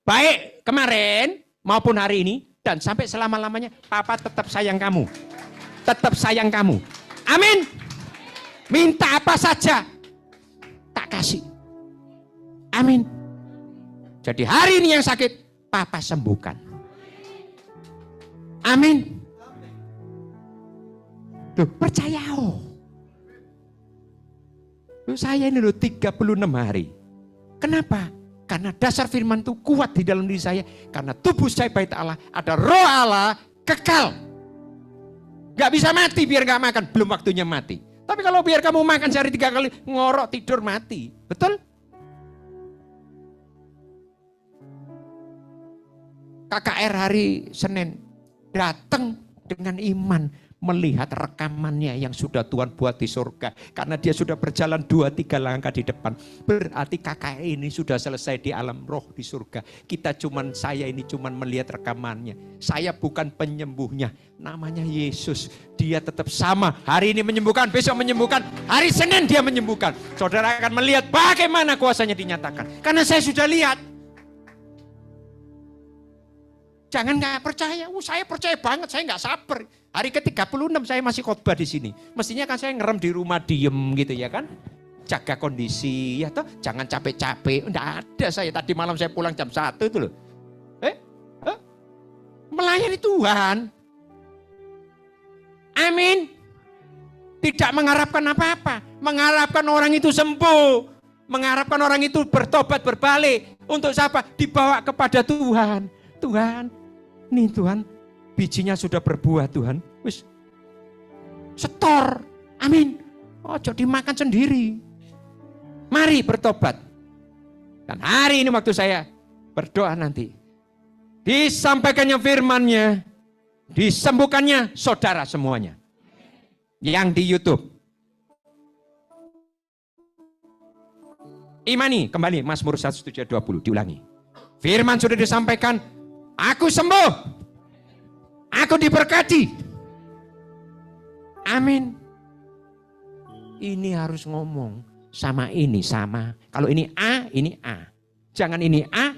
Baik kemarin maupun hari ini dan sampai selama-lamanya, Papa tetap sayang kamu. Tetap sayang kamu. Amin. Minta apa saja, tak kasih. Amin. Jadi hari ini yang sakit, Papa sembuhkan. Amin. Loh, percaya oh. Loh, saya ini loh 36 hari. Kenapa? Karena dasar firman itu kuat di dalam diri saya. Karena tubuh saya bait Allah, ada Roh Allah kekal. Gak bisa mati biar gak makan, belum waktunya mati. Tapi kalau biar kamu makan sehari 3 kali, ngorok tidur mati. Betul? KKR hari Senin datang dengan iman melihat rekamannya yang sudah Tuhan buat di surga. Karena dia sudah berjalan 2-3 langkah di depan. Berarti KKR ini sudah selesai di alam roh di surga. Saya ini cuman melihat rekamannya. Saya bukan penyembuhnya. Namanya Yesus. Dia tetap sama. Hari ini menyembuhkan, besok menyembuhkan. Hari Senin dia menyembuhkan. Saudara akan melihat bagaimana kuasanya dinyatakan. Karena saya sudah lihat. Jangan nggak percaya. Saya percaya banget, saya nggak sabar. Hari ke-36 saya masih khotbah di sini. Mestinya kan saya ngerem di rumah diem gitu ya kan. Jaga kondisi ya toh, jangan capek-capek. Enggak ada saya. Tadi malam saya pulang jam 1 itu loh. Melayani Tuhan. Amin. Tidak mengharapkan apa-apa. Mengharapkan orang itu sembuh. Mengharapkan orang itu bertobat, berbalik. Untuk siapa? Dibawa kepada Tuhan. Tuhan, nih Tuhan, bijinya sudah berbuah Tuhan. Wis, setor. Amin. Ojo dimakan sendiri. Mari bertobat. Dan hari ini waktu saya berdoa nanti. Disampaikannya firman-Nya. Disembuhkannya saudara semuanya. Yang di YouTube. Imani, kembali Mazmur 120, diulangi. Firman sudah disampaikan. Aku sembuh. Aku diberkati. Amin. Ini harus ngomong sama ini sama. Kalau ini A, ini A. Jangan ini A,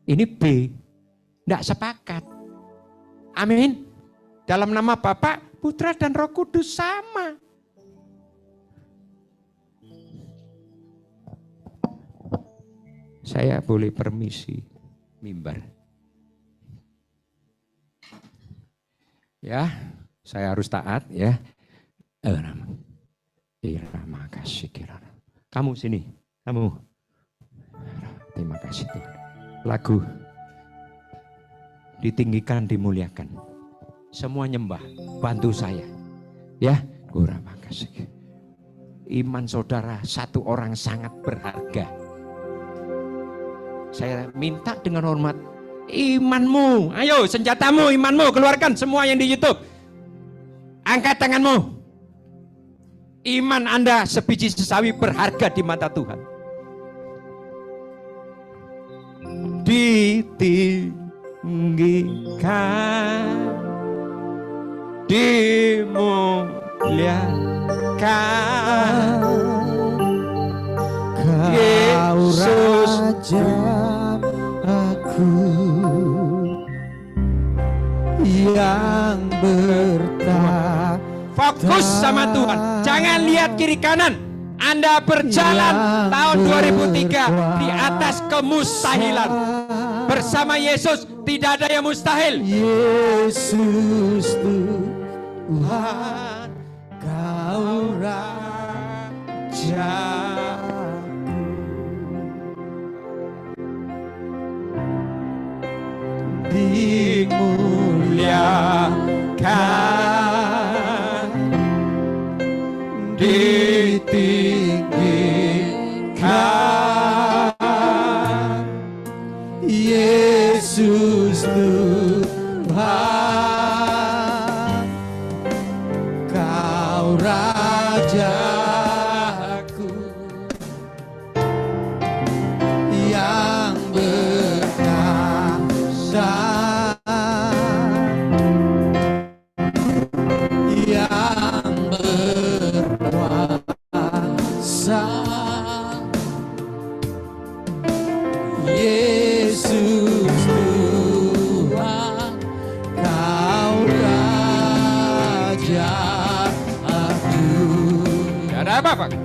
ini B. Tidak sepakat. Amin. Dalam nama Bapa, Putra dan Roh Kudus sama. Saya boleh permisi mimbar. Ya, saya harus taat ya. Terima kasih Kirana. Kamu sini, kamu. Terima kasih Tuhan. Lagu ditinggikan, dimuliakan. Semua nyembah, bantu saya. Ya, terima kasih. Iman saudara satu orang sangat berharga. Saya minta dengan hormat, imanmu, ayo senjatamu, imanmu, keluarkan semua yang di YouTube. Angkat tanganmu. Iman Anda sebiji sesawi berharga di mata Tuhan. Ditinggikan, dimuliakan, Kau Raja aku yang bertakhta. Fokus sama Tuhan. Jangan lihat kiri kanan. Anda berjalan tahun 2003 di atas kemustahilan. Bersama Yesus tidak ada yang mustahil. Yesus Tuhan, Kau Raja. Dimuliakan, ditinggikan, Yesus Tuhan, Kau Rajaku yang berkuasa, yang berkuasa, Yesus Tuhan, Kau Raja aku. Tidak ada apa-apa. In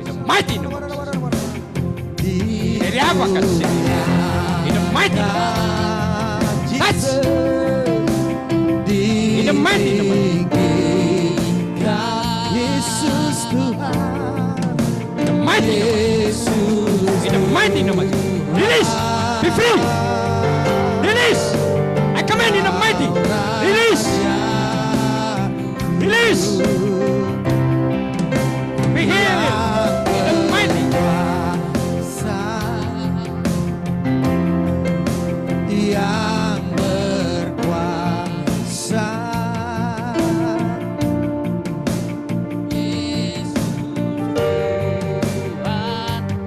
the mighty name of Jesus. Dari apa kasih? In the mighty name of Jesus. In the mighty name of Yesus Tuhan, In the mighty name of Yesus In the mighty name of Jesus. Release. Be free. Release. I command in the mighty. Release. Release. Be healed. In the mighty. yang berkuasa.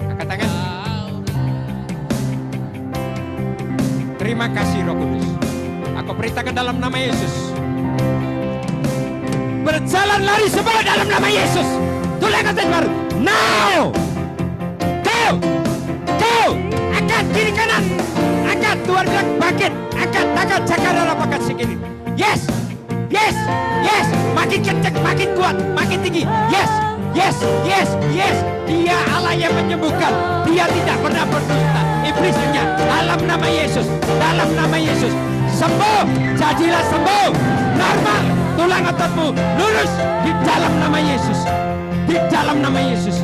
Angkat tangan. Terima kasih Roh Kudus. Aku perintahkan dalam nama Yesus. Berjalan lari semua dalam nama Yesus. Tulang atas baru. Now. Go. Go. Angkat kiri kanan. Angkat. Tuhan bilang bangkit. Angkat. Angkat. Jaga dalam angkat segini. Yes. Yes. Yes. Makin kencang. Makin kuat. Makin tinggi. Yes. Yes. Yes. Yes. Dia Allah yang menyembuhkan. Dia tidak pernah berdusta. Iblis lenyap. Dalam nama Yesus. Dalam nama Yesus. Sembuh. Jadilah sembuh. Normal. Tulang ototmu lurus di dalam nama Yesus. Di dalam nama Yesus.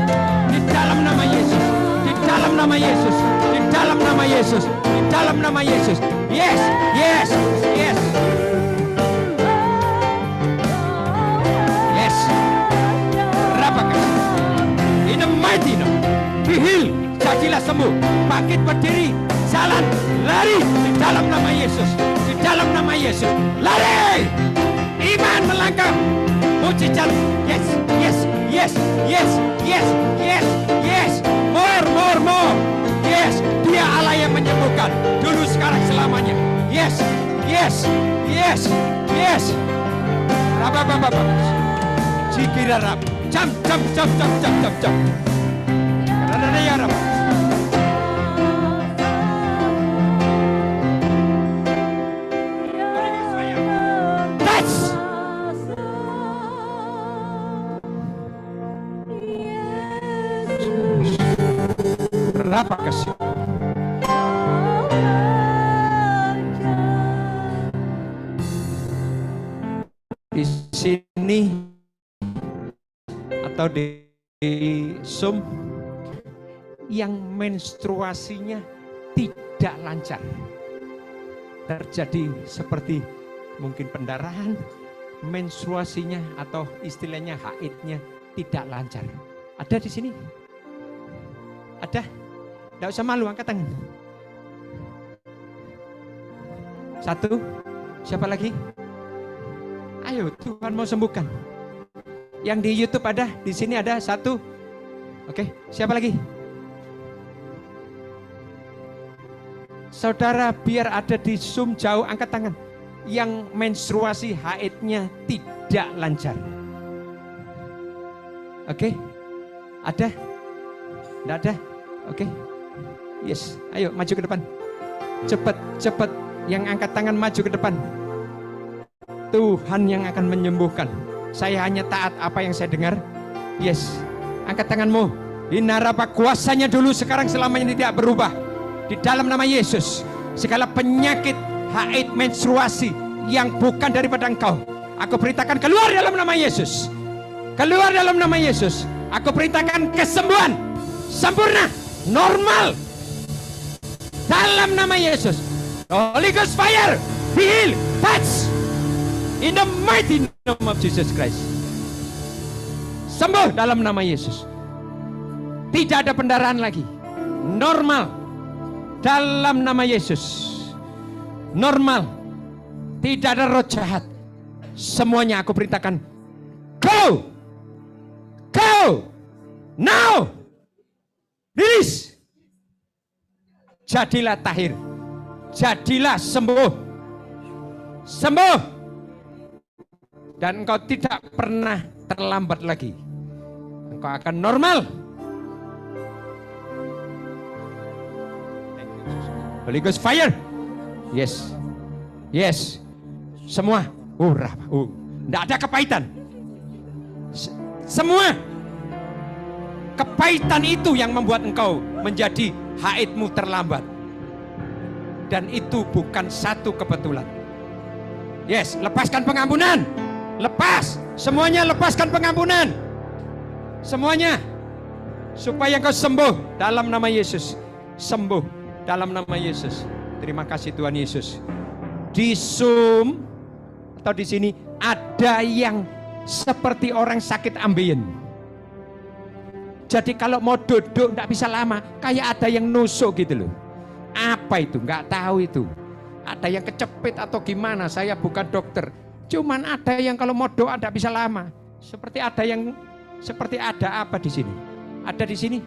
Di dalam nama Yesus. Di dalam nama Yesus. Di dalam nama Yesus. Di dalam nama Yesus. Yes. Yes. Yes. Yes. Rapakan. In the mighty name. Be healed. Jadilah sembuh. Bangkit berdiri. Jalan. Lari. Di dalam nama Yesus. Di dalam nama Yesus. Lari. Iman melangkah. Mujizat. Yes. Yes. Yes. Yes. Yes. Yes. Yes. More. More. More. Yes. Dia Allah yang menyembuhkan. Dulu, sekarang, selamanya. Yes. Yes. Yes. Yes. Rababababab. sikirarap. Jam. Karena ya Rab. Touch. Berapa kasih? Di sini atau di Zoom yang menstruasinya tidak lancar, terjadi seperti mungkin pendarahan, menstruasinya atau istilahnya haidnya tidak lancar. Ada di sini? Ada? Tidak usah malu, angkat tangan. Satu, siapa lagi? Ayo, Tuhan mau sembuhkan. Yang di YouTube ada, di sini ada satu. Oke, siapa lagi? Saudara biar ada di Zoom jauh, angkat tangan. Yang menstruasi haidnya tidak lancar. Oke, ada? Tidak ada? Oke, yes. Ayo maju ke depan. Cepat. Yang angkat tangan maju ke depan. Tuhan yang akan menyembuhkan. Saya hanya taat apa yang saya dengar. Yes, angkat tanganmu. Hinarapa kuasanya dulu, sekarang selamanya tidak berubah. Di dalam nama Yesus, segala penyakit haid menstruasi yang bukan daripada engkau, aku perintahkan keluar dalam nama Yesus. Keluar dalam nama Yesus. Aku perintahkan kesembuhan sempurna, normal, dalam nama Yesus. Holy Ghost fire, heal, touch, in the mighty name of Jesus Christ. Sembuh dalam nama Yesus. Tidak ada pendarahan lagi. Normal dalam nama Yesus. Normal. Tidak ada roh jahat. Semuanya aku perintahkan. Go! Now! Release! Jadilah tahir. Jadilah sembuh. Sembuh. Dan engkau tidak pernah terlambat lagi. Engkau akan normal. Holy Ghost fire. Yes. Semua. Tidak ada kepahitan. Semua. Kepahitan itu yang membuat engkau menjadi haidmu terlambat. Dan itu bukan satu kebetulan. Yes, lepaskan pengampunan. Lepas, semuanya lepaskan pengampunan. Semuanya. Supaya engkau sembuh dalam nama Yesus. Sembuh dalam nama Yesus. Terima kasih Tuhan Yesus. Di Zoom atau di sini ada yang seperti orang sakit ambeien. Jadi kalau mau duduk tidak bisa lama, kayak ada yang nusuk gitu loh. Apa itu? Nggak tahu itu. Ada yang kecepit atau gimana? Saya bukan dokter. Cuman ada yang kalau mau doa tidak bisa lama. Seperti ada apa di sini? Ada di sini?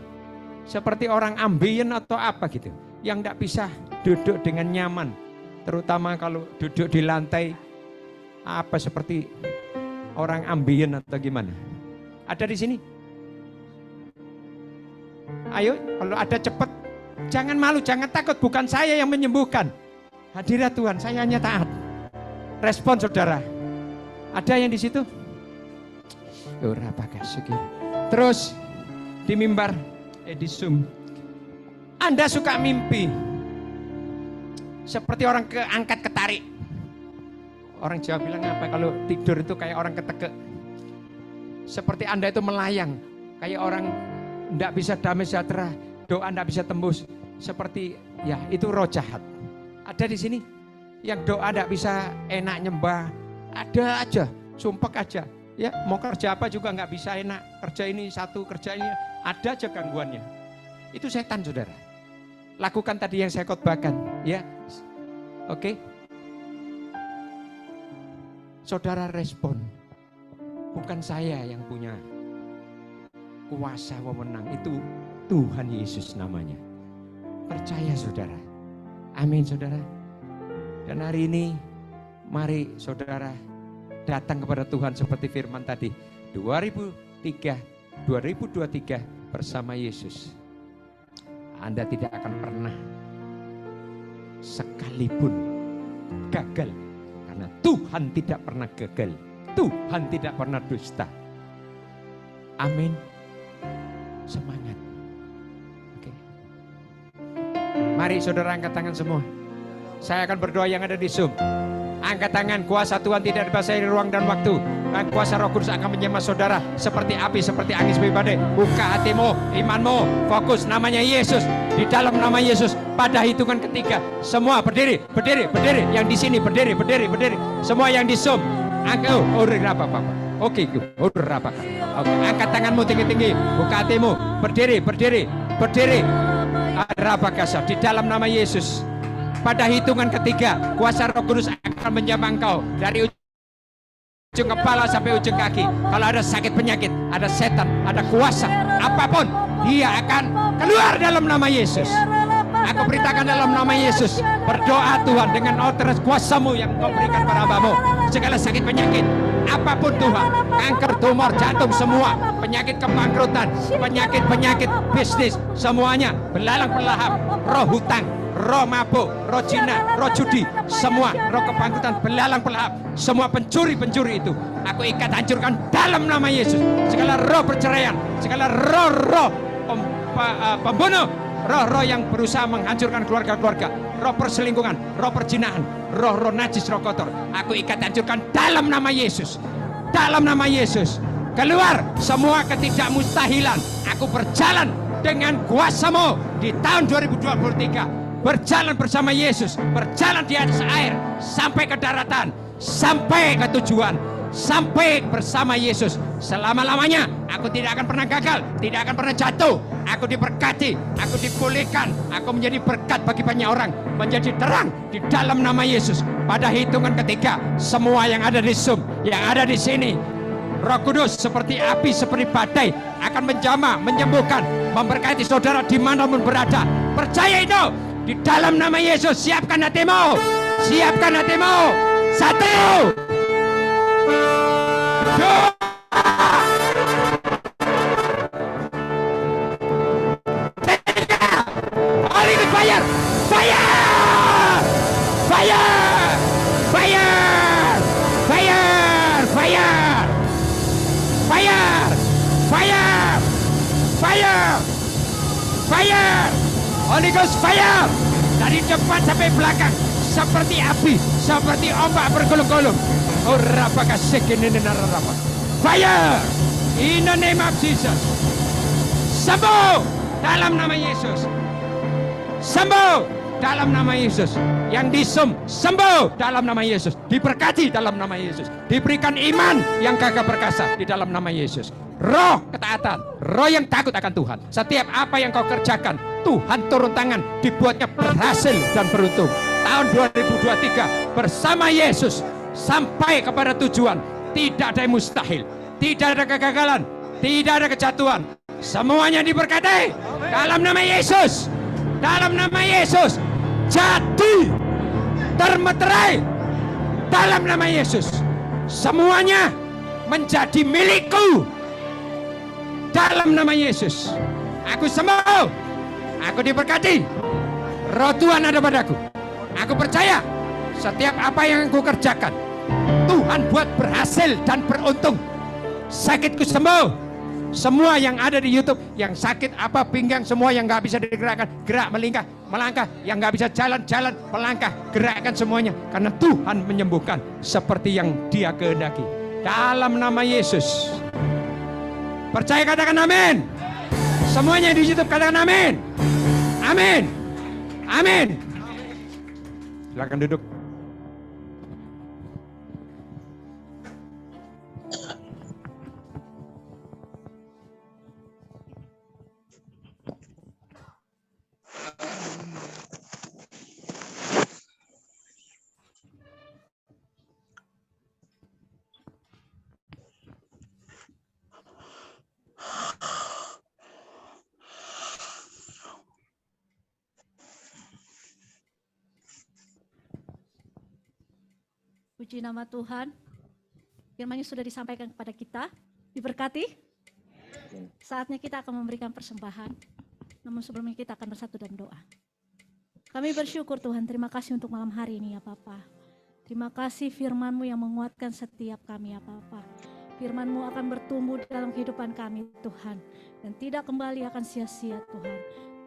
Seperti orang ambien atau apa gitu? Yang tidak bisa duduk dengan nyaman. Terutama kalau duduk di lantai. Apa seperti orang ambien atau gimana? Ada di sini? Ayo, kalau ada cepat. Jangan malu, jangan takut. Bukan saya yang menyembuhkan. Hadirat Tuhan, saya hanya taat. Respon saudara. Ada yang di situ? Terus di mimbar, di Zoom. Anda suka mimpi seperti orang keangkat ketarik. Orang Jawa bilang apa kalau tidur itu kayak orang ketekek. Seperti Anda itu melayang, kayak orang tidak bisa damai sejahtera, doa tidak bisa tembus. Seperti ya itu roh jahat. Ada di sini yang doa tidak bisa enak nyembah. Ada aja, sumpek aja. Ya mau kerja apa juga nggak bisa enak. Kerja ini satu, kerja ini ada aja gangguannya. Itu setan saudara. Lakukan tadi yang saya khotbahkan, ya. Oke. Saudara respon. Bukan saya yang punya kuasa wewenang, itu Tuhan Yesus namanya. Percaya saudara. Amin saudara. Dan hari ini mari saudara datang kepada Tuhan seperti firman tadi. 2023 bersama Yesus, Anda tidak akan pernah sekalipun gagal. Karena Tuhan tidak pernah gagal. Tuhan tidak pernah dusta. Amin. Semangat. Oke. Mari saudara angkat tangan semua. Saya akan berdoa yang ada di Zoom. Angkat tangan, kuasa Tuhan tidak dibatasi ruang dan waktu. Dan kuasa Roh Kudus akan menjamah saudara seperti api, seperti angin seperti badai. Buka hatimu, imanmu, fokus namanya Yesus. Di dalam nama Yesus, pada hitungan ketiga, semua berdiri, berdiri, berdiri. Yang di sini berdiri, berdiri, berdiri. Semua yang di Zoom, angkat, Oke, angkat tanganmu tinggi-tinggi, buka hatimu, berdiri, berdiri, berdiri. Arabakasa, di dalam nama Yesus. Pada hitungan ketiga, kuasa Roh Kudus akan menjamah engkau dari ujung kepala sampai ujung kaki. Kalau ada sakit penyakit, ada setan, ada kuasa, apapun, dia akan keluar dalam nama Yesus. Aku perintahkan dalam nama Yesus, berdoa Tuhan dengan otoritas kuasa-Mu yang Kau berikan pada hamba-Mu. Segala sakit penyakit, apapun Tuhan, kanker, tumor, jantung, semua penyakit kebangkrutan, penyakit bisnis, semuanya belalang pelahap, roh hutang, roh mabuk, roh zina, roh judi, semua roh kebangkrutan, belalang pelahap, semua pencuri-pencuri itu aku ikat, hancurkan dalam nama Yesus. Segala roh perceraian, segala roh-roh pembunuh, roh-roh yang berusaha menghancurkan keluarga-keluarga, roh perselingkuhan, roh perzinahan, roh-roh najis, roh kotor, aku ikat, hancurkan dalam nama Yesus. Dalam nama Yesus, keluar semua ketidakmustahilan. Aku berjalan dengan kuasa-Mu di tahun 2023. Berjalan bersama Yesus, berjalan di atas air sampai ke daratan, sampai ke tujuan, sampai bersama Yesus selama-lamanya. Aku tidak akan pernah gagal, tidak akan pernah jatuh. Aku diberkati, aku dipulihkan, aku menjadi berkat bagi banyak orang, menjadi terang di dalam nama Yesus. Pada hitungan ketiga, semua yang ada di Zoom, yang ada di sini, Roh Kudus seperti api, seperti badai akan menjamah, menyembuhkan, memberkati saudara dimanapun berada. Percaya itu. Di dalam nama Yesus, siapkan hatimu. Siapkan hatimu. 1, 2. Holy Ghost fire. Fire. Fire. Fire. Fire. Fire. Fire. Fire. Fire. Fire. Holy Ghost fire dari depan sampai belakang, seperti api, seperti ombak bergulung-gulung. Oh rapaka sekenenarapa. Fire in the name of Jesus. Sembuh dalam nama Yesus. Sembuh dalam nama Yesus. Yang di Zoom sembuh dalam nama Yesus. Diberkati dalam nama Yesus. Diberikan iman yang gagah perkasa di dalam nama Yesus. Roh ketaatan, roh yang takut akan Tuhan. Setiap apa yang kau kerjakan, Tuhan turun tangan, dibuatnya berhasil dan beruntung. Tahun 2023 bersama Yesus sampai kepada tujuan. Tidak ada yang mustahil, tidak ada kegagalan, tidak ada kejatuhan. Semuanya diberkati dalam nama Yesus. Dalam nama Yesus. Jadi termeterai dalam nama Yesus. Semuanya menjadi milikku dalam nama Yesus. Aku sembuh, aku diberkati, roh Tuhan ada padaku. Aku percaya setiap apa yang aku kerjakan, Tuhan buat berhasil dan beruntung. Sakitku sembuh. Semua yang ada di YouTube, yang sakit apa pinggang, semua yang gak bisa digerakkan, gerak, melangkah, yang gak bisa jalan, melangkah, gerakkan semuanya. Karena Tuhan menyembuhkan seperti yang Dia kehendaki. Dalam nama Yesus. Percaya katakan amin. Semuanya di YouTube katakan amin. Amin. Amin. Silakan duduk. Puji nama Tuhan. Firman-Nya sudah disampaikan kepada kita. Diberkati. Saatnya kita akan memberikan persembahan. Namun sebelumnya kita akan bersatu dalam doa. Kami bersyukur Tuhan, terima kasih untuk malam hari ini ya Bapa. Terima kasih firman-Mu yang menguatkan setiap kami ya Bapa. Firman-Mu akan bertumbuh dalam kehidupan kami Tuhan. Dan tidak kembali akan sia-sia Tuhan.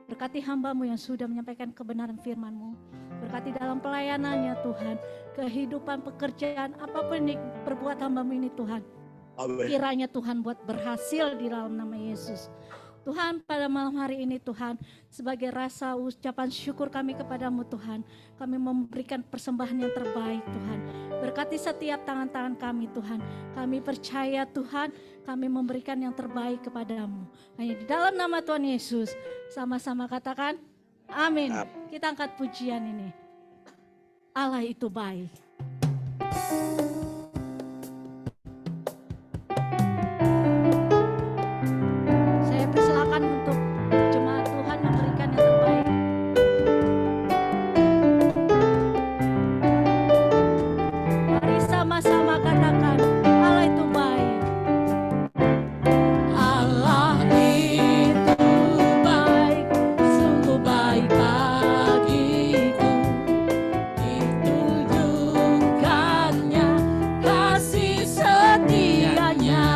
Berkati hamba-Mu yang sudah menyampaikan kebenaran firman-Mu. Berkati dalam pelayanannya Tuhan. Kehidupan, pekerjaan, apapun yang berbuat hamba-Mu ini Tuhan. Kiranya Tuhan buat berhasil di dalam nama Yesus. Tuhan, pada malam hari ini Tuhan, sebagai rasa ucapan syukur kami kepadamu Tuhan, kami memberikan persembahan yang terbaik Tuhan. Berkati setiap tangan-tangan kami Tuhan. Kami percaya Tuhan, kami memberikan yang terbaik kepadamu. Hanya di dalam nama Tuhan Yesus, sama-sama katakan, amin. Kita angkat pujian ini. Allah itu baik. Untuk jemaat Tuhan memberikan yang terbaik. Mari sama-sama katakan, Allah itu baik. Allah itu baik, sungguh baik bagiku. Ditunjukkannya kasih setianya.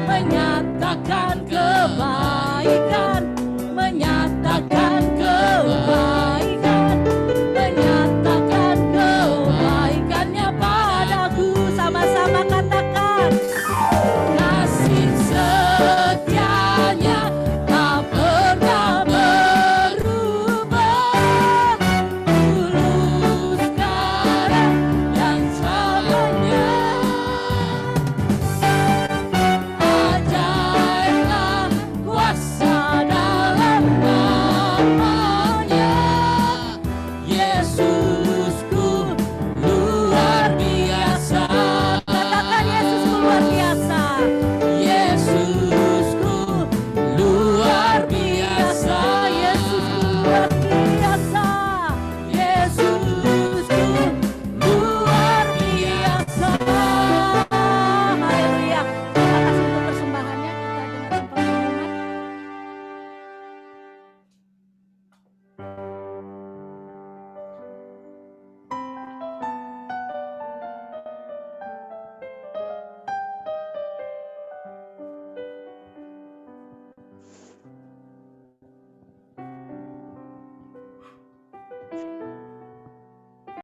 Menyatakan kebaikan.